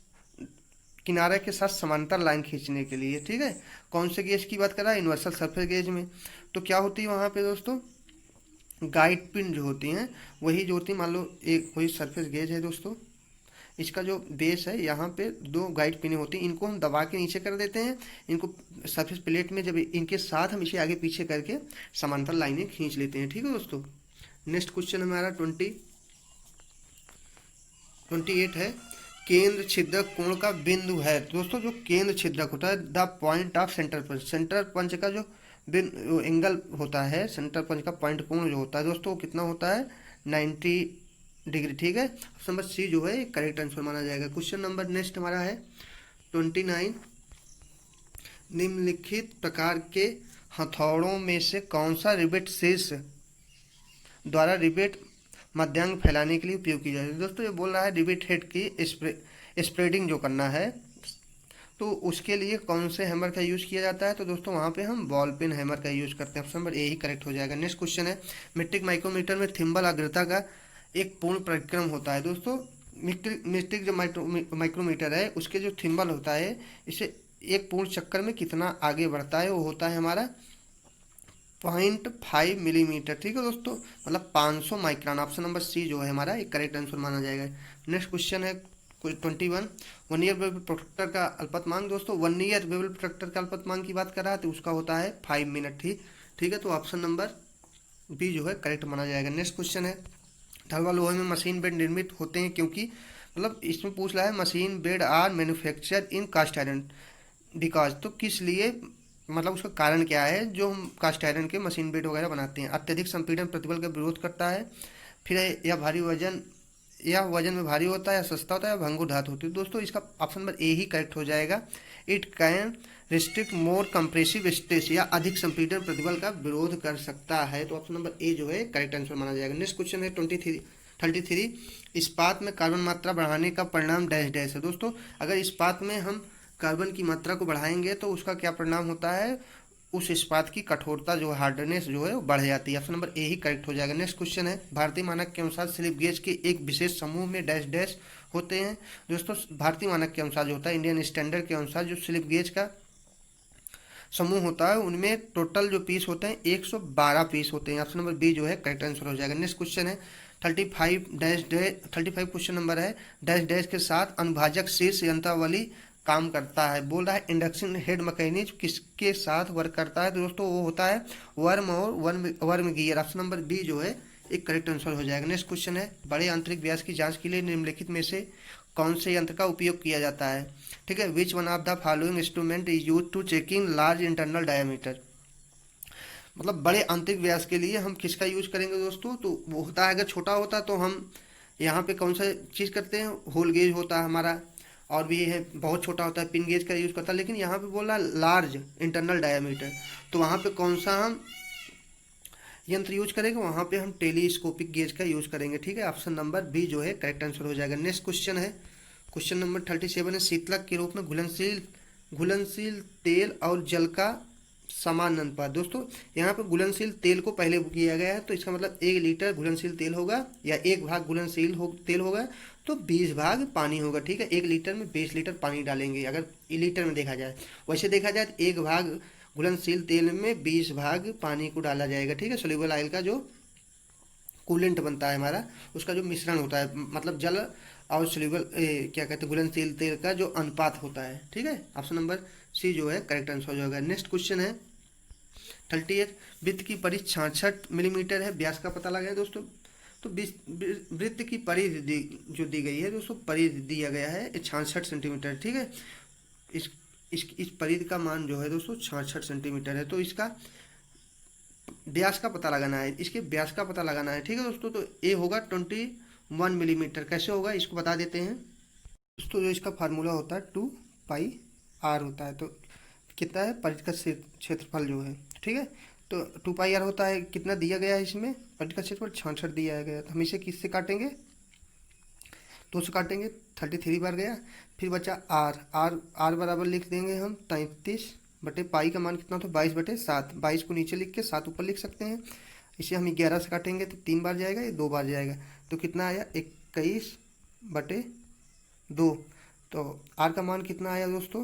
किनारे के साथ समांतर लाइन खींचने के लिए, ठीक है। कौन से गेज की बात कर रहा है, यूनिवर्सल सरफेस गेज में। तो क्या होती है वहाँ पे दोस्तों गाइड पिन जो होती हैं वही जो होती है, मान लो एक कोई सरफेस गेज है दोस्तों, इसका जो बेस है यहाँ पे 2 गाइड पिने होती हैं, इनको हम दबा के नीचे कर देते हैं। इनको सरफेस प्लेट में जब इनके साथ हम इसे आगे पीछे करके समांतर लाइनें खींच लेते हैं। ठीक है दोस्तों। नेक्स्ट क्वेश्चन हमारा 28 है, केंद्र छिद्रक कोण का बिंदु है। दोस्तों जो केंद्र छिद्रक होता है, the point of centre punch, centre punch का जो एंगल होता है, सेंटर पंच का पॉइंट कोण जो होता है दोस्तों, वो कितना होता है 90 डिग्री। ठीक है, ऑप्शन नंबर सी जो है करेक्ट आंसर माना जाएगा। क्वेश्चन नंबर नेक्स्ट हमारा है 29, निम्नलिखित प्रकार के हथौड़ों में से कौन सा रिवेट शीर्ष द्वारा रिवेट मध्यांग फैलाने के लिए उपयोग की जाती है। दोस्तों ये बोल रहा है रिवेट हेड की स्प्रेडिंग जो करना है, तो उसके लिए कौन से हैमर का यूज़ किया जाता है, तो दोस्तों वहाँ पे हम बॉल पेन हैमर का यूज़ करते हैं। Option number a he correct हो जाएगा। नेक्स्ट क्वेश्चन है, मीट्रिक माइक्रोमीटर में थिम्बल अग्रता का एक पूर्ण परिक्रम होता है। दोस्तों मीट्रिक जो माइक्रोमीटर है उसके जो थिम्बल होता है, इसे एक पूर्ण चक्कर में कितना आगे बढ़ता है, वो होता है हमारा 0.5 मिलीमीटर। ठीक है दोस्तों, मतलब 500 माइक्रोन। ऑप्शन नंबर सी जो है हमारा एक करेक्ट आंसर माना जाएगा। नेक्स्ट क्वेश्चन है 21, 1 ईयर वेबल प्रोटेक्टर का अल्पतमांक। दोस्तों 1 ईयर वेबल प्रोटेक्टर का अल्पतमांक की बात कर रहा है तो उसका होता है 5 मिनट ही। ठीक है, तो ऑप्शन नंबर बी जो है करेक्ट माना जाएगा। नेक्स्ट क्वेश्चन है, ढलवा लोहे में मशीन बेड निर्मित होते हैं क्योंकि, मतलब इसमें पूछ रहा है machine bed are manufacture in cast iron because, तो किस लिए, मतलब उसका कारण क्या है जो हम कास्ट आयरन के मशीन बेड वगैरह बनाते हैं। अत्यधिक संपीड़न प्रतिबल का विरोध करता है, फिर यह वजन में भारी होता है, या सस्ता होता है, या भंगुर धातु होती है। दोस्तों इसका option number a he correct हो जाएगा। It can restrict more compressive stress, या अधिक संपीड़न प्रतिबल का विरोध कर सकता है, तो ऑप्शन नंबर ए जो है करेक्ट आंसर माना जाएगा। नेक्स्ट क्वेश्चन है 33, इस्पात में कार्बन मात्रा बढ़ाने का परिणाम डैश डैश है। दोस्तों अगर इस्पात में हम कार्बन की मात्रा को बढ़ाएंगे तो उसका क्या परिणाम होता है, उस इस्पात की कठोरता जो हार्डनेस जो है वो बढ़ जाती है। Option number a he correct हो जाएगा। नेक्स्ट क्वेश्चन है, भारतीय मानक के अनुसार स्लिप गेज के एक विशेष समूह में डैश डैश होते हैं। दोस्तों भारतीय मानक के अनुसार जो होता है, इंडियन स्टैंडर्ड के अनुसार जो स्लिप गेज का समूह होता है उनमें टोटल जो पीस होते हैं 112 पीस होते हैं। ऑप्शन नंबर बी जो है करेक्ट आंसर हो जाएगा। नेक्स्ट क्वेश्चन है 35 क्वेश्चन नंबर है, डैश डैश के साथ अनुभाजक शीर्ष यंत्रावली काम करता है। बोल रहा है इंडक्शन हेड मैकेनिज्म किसके साथ वर्क करता है, तो दोस्तों वो होता है वर्म और worm gear. Option number b जो है एक करेक्ट आंसर हो जाएगा। नेक्स्ट क्वेश्चन है, बड़े आंतरिक व्यास की जांच के लिए निम्नलिखित में से कौन से यंत्र का उपयोग किया जाता है। ठीक है, which one of the following instrument is use to checking large internal diameter, मतलब बड़े आंतरिक व्यास के लिए हम किसका यूज करेंगे दोस्तों, तो वो होता है, अगर छोटा होता तो हम यहाँ पे कौन सा चीज़ करते हैं, होल गेज होता है हमारा, और भी है बहुत छोटा होता है पिन गेज का यूज़ करता है, लेकिन यहाँ पे बोल रहा है लार्ज इंटरनल डायमीटर, तो वहाँ पे कौन सा हम यंत्र यूज करेंगे, वहाँ पे हम टेलीस्कोपिक गेज का यूज करेंगे। ठीक है, ऑप्शन नंबर बी जो है करेक्ट आंसर हो जाएगा। नेक्स्ट क्वेश्चन है, क्वेश्चन नंबर 37 है, शीतलक के रूप में घुलनशील तेल और जल का समान अनुपात। दोस्तों यहाँ पर घुलनशील तेल को पहले किया गया है, तो इसका मतलब 1 लीटर घुलनशील तेल होगा, या 1 भाग घुलनशील तेल होगा तो 20 भाग पानी होगा। ठीक है, 1 लीटर में 20 लीटर पानी डालेंगे अगर लीटर में देखा जाए, वैसे देखा जाए तो 1 भाग घुलनशील तेल में 20 भाग पानी को डाला जाएगा। ठीक है, सोल्यूबल ऑयल का जो कूलेंट बनता है हमारा, उसका जो मिश्रण होता है, मतलब जल और सोल्यूबल क्या कहते हैं घुलनशील तेल का जो अनुपात होता है। ठीक है, ऑप्शन नंबर सी जो है करेक्ट आंसर हो जाएगा। नेक्स्ट क्वेश्चन है 38, वृत्त की परिधि 66 मिलीमीटर है, व्यास का पता लगाएं दोस्तों। तो वृत्त की परिधि जो दी गई है दोस्तों, परिधि दिया गया है 66 सेंटीमीटर। ठीक है, इस परिधि का मान जो है दोस्तों 66 सेंटीमीटर है, तो इसका व्यास का पता लगाना है, इसके व्यास का पता लगाना है। ठीक है दोस्तों, तो ए होगा 21 मिलीमीटर। कैसे होगा इसको बता देते हैं दोस्तों, जो इसका फार्मूला होता है 2πr होता है, तो कितना है परिधि का क्षेत्रफल जो है। ठीक है, तो 2πr होता है, कितना दिया गया है इसमें, परिधि का क्षेत्रफल 66 दिया गया, तो हम इसे किससे काटेंगे, 2 से काटेंगे, 33 बार गया, फिर बचा आर बराबर लिख देंगे हम 33 बटे पाई का मान कितना था 22/7, 22 को नीचे लिख के 7 ऊपर लिख सकते हैं। इसे हम 11 से काटेंगे तो 3 बार जाएगा, ये 2 बार जाएगा, तो कितना आया 21/2। तो आर का मान कितना आया दोस्तों,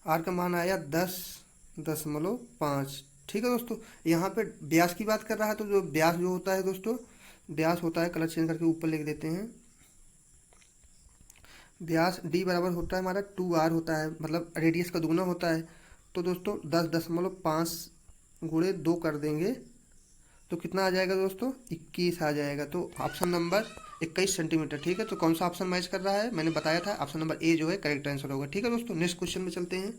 आर का मान आया 10.5। ठीक है दोस्तों, यहाँ पे व्यास की बात कर रहा है, तो जो व्यास जो होता है दोस्तों, व्यास होता है, कलर चेंज करके ऊपर लिख देते हैं, व्यास डी बराबर होता है हमारा 2r होता है, मतलब रेडियस का दुगना होता है। तो दोस्तों 10.5 गुणे 2 कर देंगे तो कितना आ जाएगा दोस्तों, 21 आ जाएगा। तो ऑप्शन नंबर 21 सेंटीमीटर। ठीक है, तो कौन सा ऑप्शन मैच कर रहा है, मैंने बताया था ऑप्शन नंबर ए जो है करेक्ट आंसर होगा। ठीक है दोस्तों, नेक्स्ट क्वेश्चन में चलते हैं।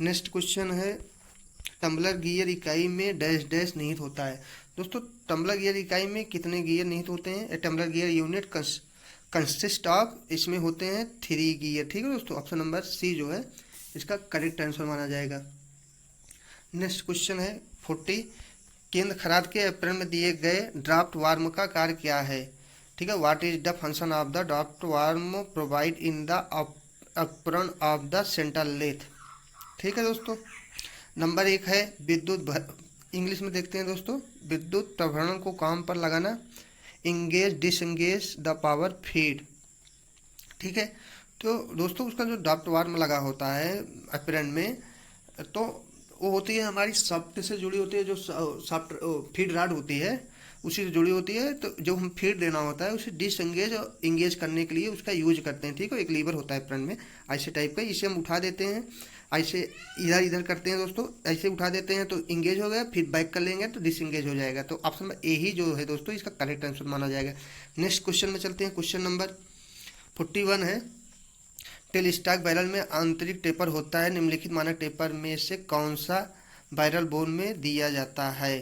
नेक्स्ट क्वेश्चन है, टम्बलर गियर इकाई में डैश डैश निहित होता है। दोस्तों टम्बलर गियर इकाई में कितने गियर निहित होते हैं, a tumbler gear unit consist of, इसमें होते हैं 3 गियर। ठीक है दोस्तों, ऑप्शन नंबर सी जो है इसका करेक्ट आंसर माना जाएगा। नेक्स्ट क्वेश्चन है 40, केंद्र खराद के अप्रैल में दिए गए ड्राफ्ट वार्म का कार्य क्या है। ठीक है, what is the function of the draft worm provide in the apron of the central lathe. ठीक है दोस्तों, नंबर 1 है इंग्लिश में देखते हैं दोस्तों, विद्युत प्रभरण को काम पर लगाना, engage disengage the power feed. ठीक है, तो दोस्तों उसका जो ड्राफ्ट वार्म लगा होता है अप्रैल में, तो वो होती है हमारी सॉफ्ट से जुड़ी होती है, जो सॉफ्ट फीड रॉड होती है उसी से जुड़ी होती है। तो जो हम फीड देना होता है उसे डिसएंगेज और इंगेज करने के लिए उसका यूज करते हैं। ठीक है, एक लीवर होता है फ्रंट में ऐसे टाइप का, इसे हम उठा देते हैं, ऐसे इधर इधर करते हैं दोस्तों, ऐसे उठा देते हैं तो इंगेज हो गया, फिर बैक कर लेंगे तो डिसएंगेज हो जाएगा। तो ऑप्शन नंबर ए ही जो है दोस्तों इसका करेक्ट आंसर माना जाएगा। नेक्स्ट क्वेश्चन में चलते हैं। क्वेश्चन नंबर 41 है, टेलस्टॉक बैरल में आंतरिक टेपर होता है, निम्नलिखित मानक टेपर में से कौन सा बैरल बोर में दिया जाता है।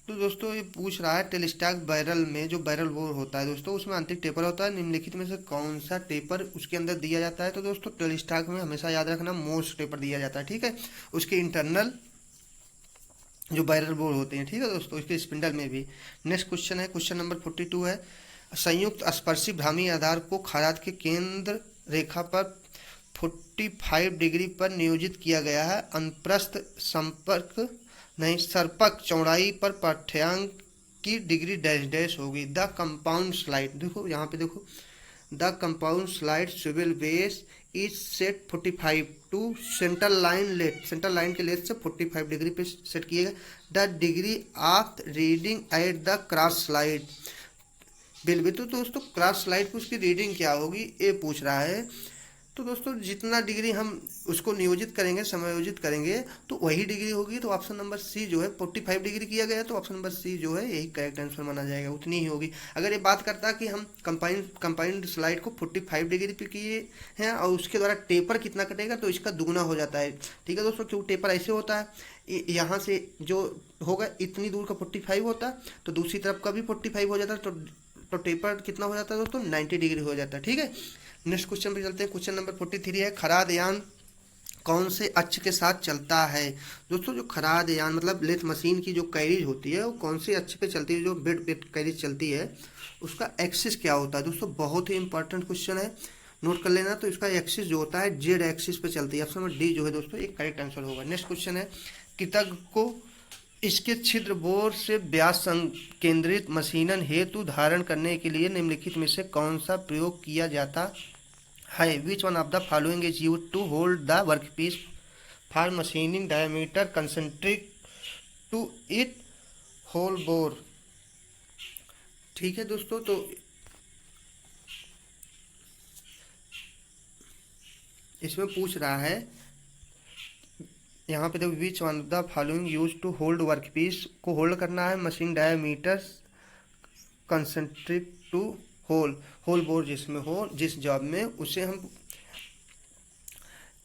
तो दोस्तों ये पूछ रहा है टेलस्टॉक बैरल में जो बैरल बोर होता है दोस्तों उसमें आंतरिक टेपर होता है, निम्नलिखित में से कौन सा टेपर उसके अंदर दिया जाता है। तो दोस्तों टेलस्टॉक में हमेशा याद रखना मोस्ट टेपर दिया जाता है। ठीक है, उसके इंटरनल जो बैरल बोर होते हैं। ठीक है दोस्तों, इसके स्पिंडल में भी। नेक्स्ट क्वेश्चन है, क्वेश्चन नंबर 42 है, संयुक्त स्पर्शी भ्रामी आधार को खराद के केंद्र रेखा पर 45 डिग्री पर नियोजित किया गया है, अनुप्रस्थ संपर्क नहीं सर्पक चौड़ाई पर पाठ्यांक की डिग्री डैश डैश होगी। द कंपाउंड स्लाइड, देखो यहाँ पे देखो, the compound slide swivel base is set 45 to central line lathe, central line के लेट से 45 डिग्री पे सेट किएगा। The degree of reading at the cross slide will भी, तो दोस्तों क्रॉस स्लाइड की उसकी रीडिंग क्या होगी ये पूछ रहा है। तो दोस्तों जितना डिग्री हम उसको नियोजित करेंगे, समायोजित करेंगे तो वही डिग्री होगी। तो ऑप्शन नंबर सी जो है 45 डिग्री किया गया, तो ऑप्शन नंबर सी जो है यही करेक्ट आंसर माना जाएगा, उतनी ही होगी। अगर ये बात करता कि हम कंपाइंड स्लाइड को 45 डिग्री पे किए हैं और उसके द्वारा टेपर कितना कटेगा तो इसका दुगना हो जाता है। ठीक है दोस्तों, क्यों टेपर ऐसे होता है, यहाँ से जो होगा इतनी दूर का 45 होता, तो दूसरी तरफ का भी 45 हो जाता, तो टेपर कितना हो जाता है दोस्तों, 90 डिग्री हो जाता है। ठीक है, नेक्स्ट क्वेश्चन पे चलते हैं। क्वेश्चन नंबर 43 है, खराद यान कौन से अक्ष के साथ चलता है। दोस्तों जो खराद यान मतलब लेथ मशीन की जो कैरिज होती है वो कौन से अक्ष पे चलती है, जो बेड पे कैरिज चलती है उसका एक्सिस क्या होता है। दोस्तों बहुत ही इंपॉर्टेंट क्वेश्चन है, नोट कर लेना। तो इसका एक्सिस जो होता है जेड एक्सिस पे चलती है, ऑप्शन नंबर डी जो है दोस्तों एक करेक्ट आंसर होगा। नेक्स्ट क्वेश्चन है, कृतज्ञ को इसके छिद्र बोर से व्यास केंद्रित मशीनन हेतु धारण करने के लिए निम्नलिखित में से कौन सा प्रयोग किया जाता है। Which one of the following is used to hold the workpiece for machining diameter concentric to it hole bore. ठीक है दोस्तों, तो इसमें पूछ रहा है यहाँ पे देखो, which one of the following use to hold workpiece को होल्ड करना है machine diameter concentric to hole bore जिसमें हो, जिस जॉब में उसे हम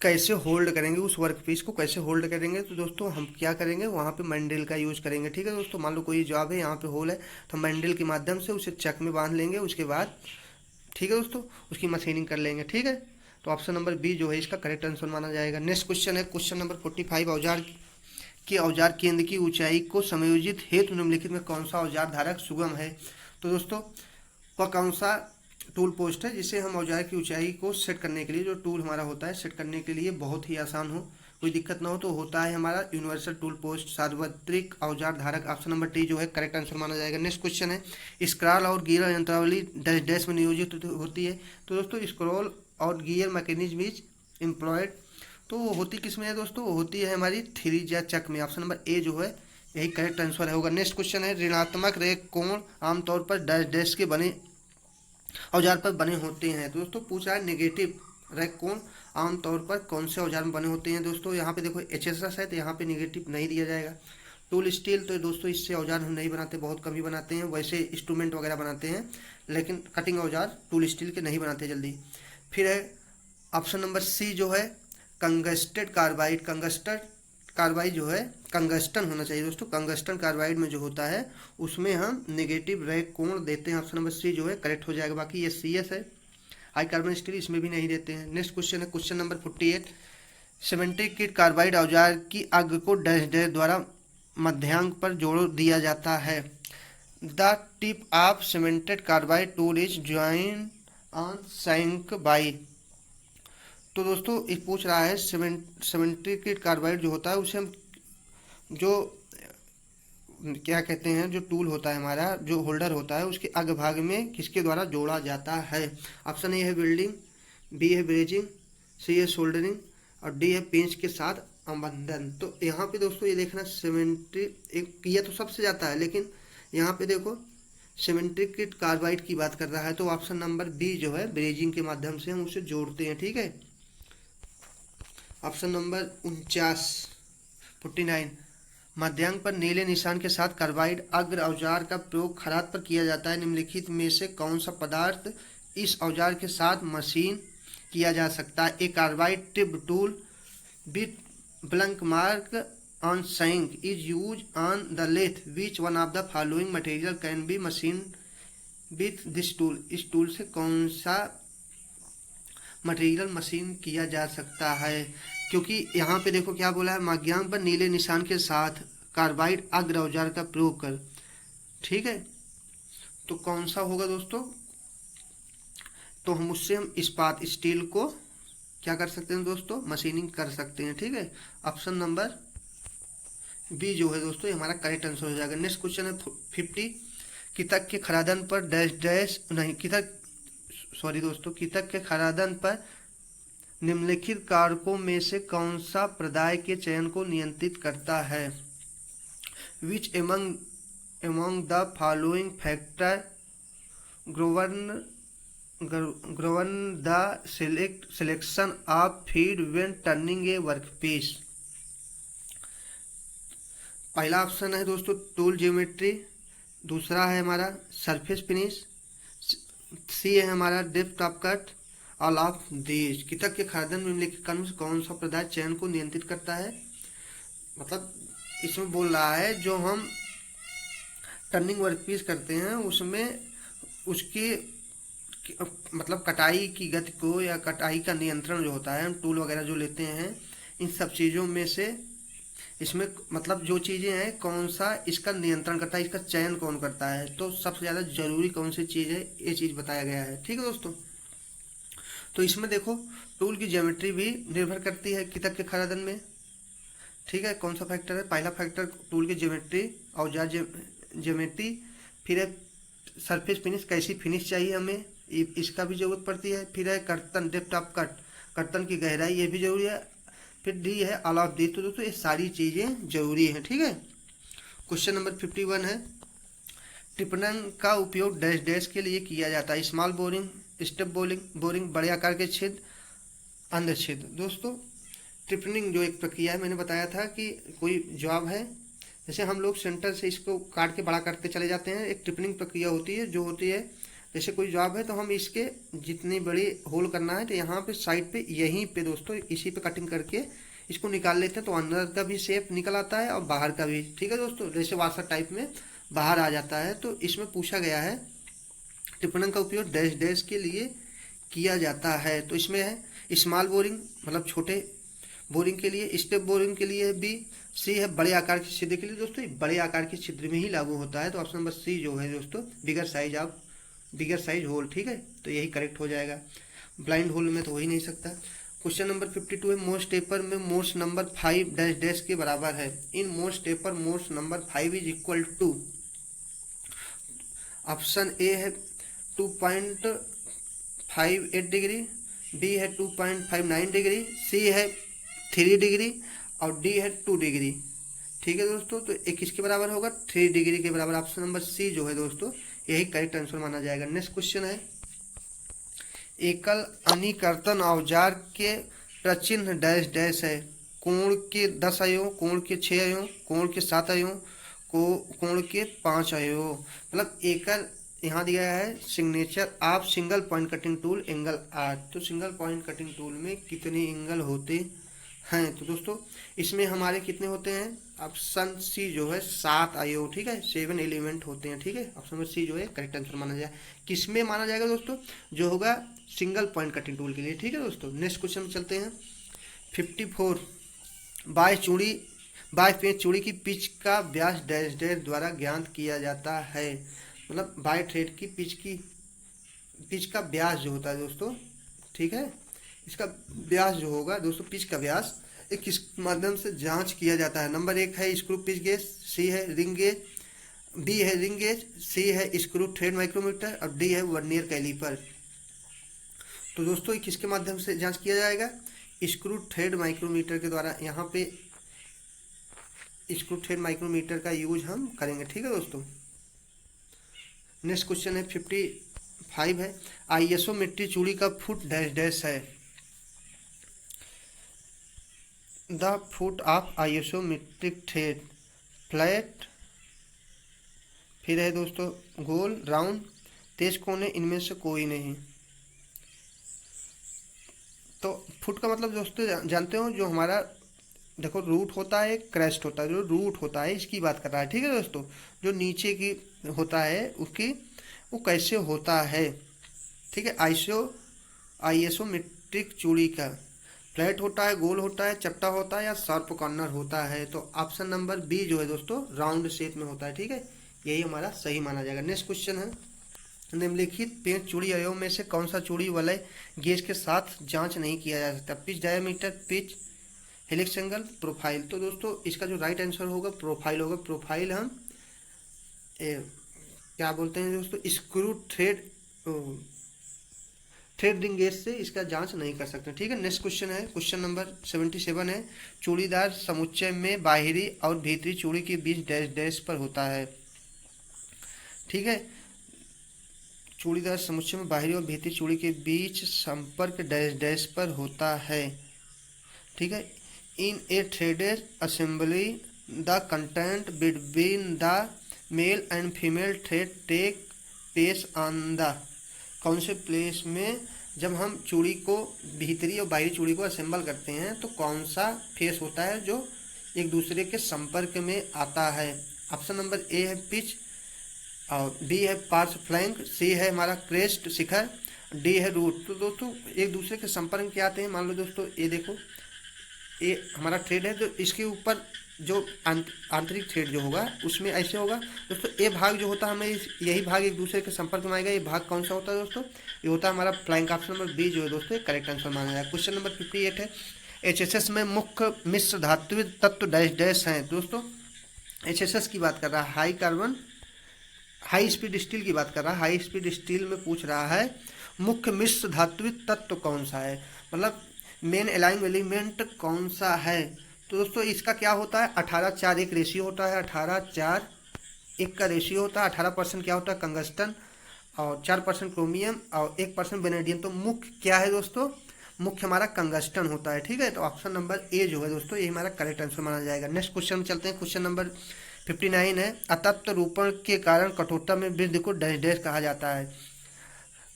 कैसे होल्ड करेंगे, उस वर्कपीस को कैसे होल्ड करेंगे। तो दोस्तों हम क्या करेंगे, वहाँ पे मंडल का यूज करेंगे। ठीक है दोस्तों, मान लो कोई जॉब है यहाँ पे होल है तो मंडल के माध्यम से उसे चक में बांध लेंगे, उसके बाद ठीक है दोस्तों उसकी मशीनिंग कर लेंगे। ठीक है, तो ऑप्शन नंबर बी जो है इसका करेक्ट आंसर माना जाएगा। नेक्स्ट क्वेश्चन है, क्वेश्चन नंबर 45, औजार केंद्र की ऊंचाई को समायोजित हेतु निम्नलिखित में कौन सा औजार धारक सुगम है। तो दोस्तों वह कौन सा टूल पोस्ट है जिसे हम औजार की ऊंचाई को सेट करने के लिए, जो टूल हमारा होता है सेट करने के लिए बहुत ही आसान हो, कोई दिक्कत ना हो, तो होता है हमारा यूनिवर्सल टूल पोस्ट सार्वत्रिक औजार धारक। ऑप्शन नंबर डी जो है करेक्ट आंसर माना जाएगा। नेक्स्ट क्वेश्चन है, स्क्रॉल और गियर यंत्रावली डैश डैश में नियोजित होती है। तो दोस्तों स्क्रॉल और गियर मैकेनिज्म इज एम्प्लॉयड, तो वो होती किस में है दोस्तों, वो होती है हमारी थ्री या चक में। ऑप्शन नंबर ए जो है यही करेक्ट आंसर होगा। नेक्स्ट क्वेश्चन है, ऋणात्मक रेख कोण आमतौर पर डैश डैश के बने औजार पर बने होते हैं। तो दोस्तों पूछ रहा है नेगेटिव रैक कोण आमतौर पर कौन से औजार में बने होते हैं। दोस्तों यहाँ पे देखो एचएसएस है तो यहाँ पे नेगेटिव नहीं दिया जाएगा। टूल स्टील तो दोस्तों इससे औजार हम नहीं बनाते, बहुत कम ही बनाते हैं, वैसे इंस्ट्रूमेंट वगैरह बनाते हैं, लेकिन कटिंग औजार टूल स्टील के नहीं बनाते जल्दी। फिर है ऑप्शन नंबर सी जो है कंगस्टेड कार्बाइड। कंगस्टेड कार्बाइड जो है कंगस्टन होना चाहिए दोस्तों। कंगस्टन कार्बाइड में जो होता है उसमें हम नेगेटिव रैक कोण देते हैं। ऑप्शन नंबर सी जो है करेक्ट हो जाएगा। बाकी ये सी एस है हाई कार्बन स्टील, इसमें भी नहीं देते हैं। नेक्स्ट क्वेश्चन है question number 48। Semantic kit carbide औजार की आग को डैश डैश द्वारा मध्यांक पर जोड़ दिया जाता है। The tip of cemented carbide tool is join on shank by. तो दोस्तों ये पूछ रहा है सीमेंटिक कार्बाइड जो होता है उसे हम जो क्या कहते हैं, जो टूल होता है हमारा जो होल्डर होता है उसके अग्र भाग में किसके द्वारा जोड़ा जाता है। ऑप्शन ए है वेल्डिंग, बी है ब्रेजिंग, सी है सोल्डरिंग और डी है पेंच के साथ अबंधन। तो यहाँ पे दोस्तों ये देखना सीमेंट्रिक एक किया तो सबसे जाता है, लेकिन यहाँ पे देखो सीमेंटिक कार्बाइड की बात कर रहा है तो ऑप्शन नंबर बी जो है ब्रेजिंग के माध्यम से हम उसे जोड़ते हैं। ठीक है। ऑप्शन नंबर 49 मध्यांक पर नीले निशान के साथ कार्बाइड अग्र औजार का प्रयोग खराद पर किया जाता है। निम्नलिखित में से कौन सा पदार्थ इस औजार के साथ मशीन किया जा सकता है। A carbide tip tool with blank mark on shank is use on the lathe which one of the following material can be machine with this tool. इस टूल से कौन सा मटेरियल मशीन किया जा सकता है, क्योंकि यहाँ पे देखो क्या बोला है, मध्यांक पर नीले निशान के साथ कार्बाइड अग्र औजार का प्रयोग कर। ठीक है, तो कौन सा होगा दोस्तों, तो हम उससे हम इस्पात स्टील को क्या कर सकते हैं दोस्तों, मशीनिंग कर सकते हैं। ठीक है, ऑप्शन नंबर बी जो है दोस्तों ये हमारा करेक्ट आंसर हो जाएगा। नेक्स्ट क्वेश्चन है 50। कितक के खरादन पर डैश डैश नहीं कितक के खरादन पर निम्नलिखित कारकों में से कौन सा प्रदाय के चयन को नियंत्रित करता है। Which among the following factor govern the selection of feed when turning a workpiece। पहला ऑप्शन है दोस्तों टूल ज्योमेट्री, दूसरा है हमारा सरफेस फिनिश, सी है हमारा depth of cut. All of these कितक के खरादन में निम्नलिखित क्रम से कौन सा पदार्थ चयन को नियंत्रित करता है। मतलब इसमें बोल रहा है जो हम टर्निंग वर्कपीस करते हैं उसमें उसकी मतलब कटाई की गति को या कटाई का नियंत्रण जो होता है, हम टूल वगैरह जो लेते हैं इन सब चीज़ों में से इसमें मतलब जो चीज़ें हैं कौन सा इसका नियंत्रण करता है, इसका चयन कौन करता है, तो सबसे ज़्यादा जरूरी कौन सी चीज़ है ये चीज़ बताया गया है। ठीक है दोस्तों, तो इसमें देखो टूल की ज्योमेट्री भी निर्भर करती है कितक के खरादन में। ठीक है, कौन सा फैक्टर है, पहला फैक्टर टूल की ज्योमेट्री, औजार ज्योमेट्री, फिर है सरफेस फिनिश, कैसी फिनिश चाहिए हमें इसका भी जरूरत पड़ती है, फिर है कर्तन डेप्थ ऑफ कट, कर्तन की गहराई ये भी जरूरी है, फिर डी है ऑल ऑफ दी। तो दोस्तों ये सारी चीज़ें जरूरी हैं। ठीक है, क्वेश्चन नंबर 51 है टिप्पणन का उपयोग डैश डैश के लिए किया जाता है। स्मॉल बोरिंग, स्टेप बोरिंग, बड़े आकार के छेद, अंध छेद। दोस्तों टिप्पणिंग जो एक प्रक्रिया है, मैंने बताया था कि कोई जवाब है जैसे हम लोग सेंटर से इसको काट के बड़ा करते चले जाते हैं, एक टिप्पणिंग प्रक्रिया होती है जो होती है जैसे कोई जवाब है तो हम इसके जितनी बड़ी होल करना है तो यहाँ पे साइड पे यहीं पे दोस्तों इसी पे कटिंग करके इसको निकाल लेते हैं, तो अंदर का भी शेप निकल आता है और बाहर का भी। ठीक है दोस्तों, जैसे वाशर टाइप में बाहर आ जाता है। तो इसमें पूछा गया है टिप्पणन का उपयोग डैश डैश के लिए किया जाता है, तो इसमें है स्मॉल बोरिंग मतलब छोटे बोरिंग के लिए, स्टेप बोरिंग के लिए बी, सी है बड़े आकार के छिद्र के लिए। दोस्तों बड़े आकार के छिद्र में ही लागू होता है, तो ऑप्शन नंबर सी जो है दोस्तों बिगर साइज होल। ठीक है, तो यही करेक्ट हो जाएगा, ब्लाइंड होल में तो हो ही नहीं सकता। क्वेश्चन नंबर 52 है मोर्स टेपर में मोर्स नंबर 5 डैश डैश के बराबर है। In Morse taper Morse number 5 is equal to, option A है 2.58 डिग्री, बी है 2.59 डिग्री, सी है 3 डिग्री और डी है 2 डिग्री। ठीक है दोस्तों, तो एक किसके बराबर होगा, 3 डिग्री के बराबर। ऑप्शन नंबर सी जो है दोस्तों यही करेक्ट आंसर माना जाएगा। नेक्स्ट क्वेश्चन है एकल अनिकर्तन औजार के प्रचिन्ह डैश डैश है। कोण के 10 अवयव, कोण के 6 अवयव, कोण के 7 अवयव, कोण के 5 अवयव। मतलब एकल यहाँ दिया है signature of single point cutting tool angle 8। तो सिंगल पॉइंट कटिंग टूल में कितने एंगल होते हैं? तो दोस्तों इसमें हमारे कितने होते हैं? ऑप्शन सी जो है 7 अवयव, ठीक है, 7 एलिमेंट होते हैं, ठीक है। ऑप्शन नंबर सी जो है करेक्ट आंसर माना जाए। किसमें माना जाएगा दोस्तों? जो होगा सिंगल पॉइंट कटिंग टूल के लिए, ठीक है दोस्तों। नेक्स्ट क्वेश्चन में चलते हैं। 54 बाय पेंच चूड़ी की पिच का व्यास डैश डैश द्वारा ज्ञात किया जाता है। मतलब बाय थ्रेड की पिच का व्यास जो होता है दोस्तों, ठीक है, इसका व्यास जो होगा दोस्तों, पिच का व्यास एक किस माध्यम से जांच किया जाता है? नंबर 1 है स्क्रू पिच गेज, सी है रिंग गेज, बी है रिंग गेज, सी है स्क्रू थ्रेड माइक्रोमीटर और डी है वर्नियर कैलिपर। तो दोस्तों किसके माध्यम से जांच किया जाएगा? स्क्रू थ्रेड माइक्रोमीटर के द्वारा। यहाँ पे स्क्रू थ्रेड माइक्रोमीटर का यूज हम करेंगे, ठीक है दोस्तों। नेक्स्ट क्वेश्चन है 55 है। आइसोमेट्रिक चूड़ी का फुट डैश डैश है। The foot of isometric thread flat, फिर है दोस्तों गोल, राउंड, तेज कोने, इनमें से कोई नहीं। तो फुट का मतलब दोस्तों जानते हो, जो हमारा देखो रूट होता है, क्रेस्ट होता है। जो रूट होता है इसकी बात कर रहा है, ठीक है दोस्तों। जो नीचे की होता है उसकी वो कैसे होता है, ठीक है। आइसोमेट्रिक चूड़ी का फ्लैट होता है, गोल होता है, चपटा होता है या शार्प कॉर्नर होता है? तो ऑप्शन नंबर बी जो है दोस्तों राउंड शेप में होता है, ठीक है। यही हमारा सही माना जाएगा। नेक्स्ट क्वेश्चन है। निम्नलिखित पेंच चूड़ी अवयव में से कौन सा चूड़ी वलय गेज के साथ जांच नहीं किया जा सकता? Pitch diameter, pitch, helix angle, profile. तो दोस्तों इसका जो राइट आंसर होगा प्रोफाइल होगा। प्रोफाइल हम क्या बोलते हैं दोस्तों, स्क्रू थ्रेडिंग गेज से इसका जांच नहीं कर सकते, ठीक है। नेक्स्ट क्वेश्चन है, क्वेश्चन नंबर 77 है। चूड़ीदार समुच्चय में बाहरी और भीतरी चूड़ी के बीच डैश डैश पर होता है, ठीक है। चूड़ीदार समुच्चय में बाहरी और भीतरी चूड़ी के बीच संपर्क डैश डैश पर होता है, ठीक है। In a threaded assembly the content between the male and female thread take place on the. कौन से प्लेस में जब हम चूड़ी को भीतरी और बाहरी चूड़ी को असेंबल करते हैं तो कौन सा फेस होता है जो एक दूसरे के संपर्क में आता है? ऑप्शन नंबर ए है पिच, और बी है पार्श्व फ्लैंक, सी है हमारा क्रेस्ट शिखर, डी है रूट। तो दोस्तों एक दूसरे के संपर्क में क्या आते हैं? मान लो दोस्तों ये देखो, ये हमारा थ्रेड है तो इसके ऊपर जो आंतरिक थ्रेड जो होगा उसमें ऐसे होगा दोस्तों। ये भाग जो होता है हमें यही भाग एक दूसरे के संपर्क में आएगा। ये भाग कौन सा होता है दोस्तों? ये होता है हमारा फ्लैंक। ऑप्शन नंबर बी जो है दोस्तों करेक्ट आंसर माना जाएगा। क्वेश्चन नंबर 58 है। एचएसएस में मुख्य मिश्र धात्विक तत्व डैश डैश हैं। दोस्तों एचएसएस की बात कर रहा है, high carbon high speed steel की बात कर रहा है। हाई स्पीड स्टील में पूछ रहा है मुख्य मिश्र धात्विक तत्व कौन सा है, मतलब मेन एलाइंग एलिमेंट कौन सा है? तो दोस्तों इसका क्या होता है, 18:4:1 रेशियो होता है। 18:4:1 का रेशियो होता है। 18% क्या होता है, कंगस्टन, और 4% क्रोमियम और 1% वेनेडियम। तो मुख्य क्या है दोस्तों, मुख्य हमारा कंगस्टन होता है, ठीक है। तो ऑप्शन नंबर ए जो है दोस्तों ये हमारा करेक्ट आंसर माना जाएगा। नेक्स्ट क्वेश्चन में चलते हैं। क्वेश्चन नंबर 59 है। अतत्व रूपण के कारण कठोरता में वृद्धि को डैश डैश कहा जाता है।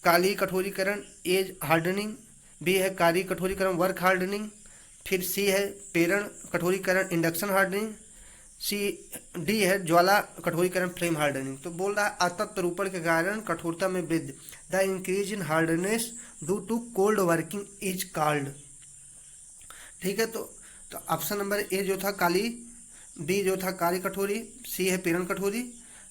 काली कठोरीकरण एज हार्डनिंग, बी है कारी कठोरीकरण वर्क हार्डनिंग, फिर सी है पेरण कठोरीकरण इंडक्शन हार्डनिंग, डी है ज्वाला कठोरीकरण फ्लेम हार्डनिंग। तो बोल रहा है अतत्व रूपण के कारण कठोरता में वृद्धि, the increase in hardness due to cold working is called, ठीक है। तो ऑप्शन नंबर ए जो था काली, बी जो था कारी कठोरी, सी है पेरण कठोरी,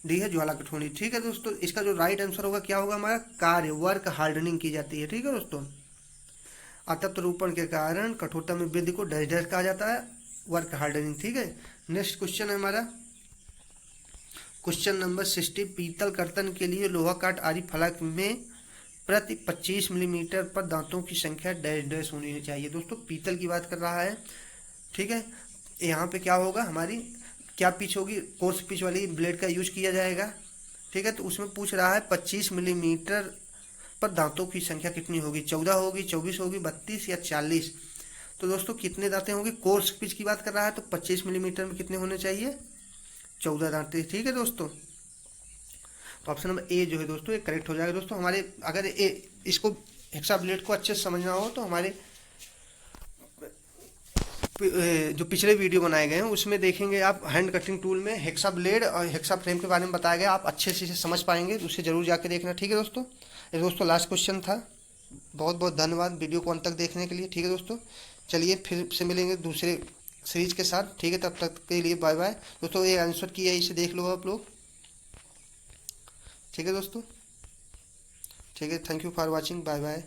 डी है ज्वाला कठोरी, ठीक है दोस्तों। इसका जो राइट आंसर होगा क्या होगा हमारा, कार्य वर्क हार्डनिंग की जाती है, ठीक है दोस्तों। अतत्व रूपण के कारण कठोरता में वृद्धि को डैश डैश कहा जाता है, वर्क हार्डनिंग, ठीक है। नेक्स्ट क्वेश्चन है हमारा क्वेश्चन नंबर 60। पीतल कर्तन के लिए लोहा काट आदि फलक में प्रति 25 मिलीमीटर पर दांतों की संख्या डैश डैश होनी चाहिए। दोस्तों पीतल की बात कर रहा है, ठीक है। यहाँ पे क्या होगा, हमारी क्या पिच होगी, कोर्स पिच वाली ब्लेड का यूज किया जाएगा, ठीक है। तो उसमें पूछ रहा है 25 मिलीमीटर पर दांतों की संख्या कितनी होगी? 14 होगी, 24 होगी, 32 या 40? तो दोस्तों कितने दांतें होंगे? कोर्स पिच की बात कर रहा है तो 25 मिलीमीटर में कितने होने चाहिए? 14 दांतें। ठीक है दोस्तों, तो ऑप्शन नंबर ए जो है दोस्तों ये करेक्ट हो जाएगा। दोस्तों हमारे अगर इसको हेक्सा ब्लेड को अच्छे से समझना हो तो हमारे जो पिछले वीडियो बनाए गए हैं उसमें देखेंगे आप, हैंड कटिंग टूल में हेक्सा ब्लेड और हेक्सा फ्रेम के बारे में बताया गया, आप अच्छे से इसे समझ पाएंगे, उसे जरूर जाके देखना। ठीक है दोस्तों, ये दोस्तों लास्ट क्वेश्चन था। बहुत बहुत धन्यवाद वीडियो को अंत तक देखने के लिए। ठीक है दोस्तों, चलिए फिर से मिलेंगे दूसरे सीरीज के साथ। ठीक है, तब तक के लिए बाय बाय। दोस्तों ये आंसर किया है, इसे देख लो आप लोग। ठीक है दोस्तों, ठीक है, thank you for watching, bye bye.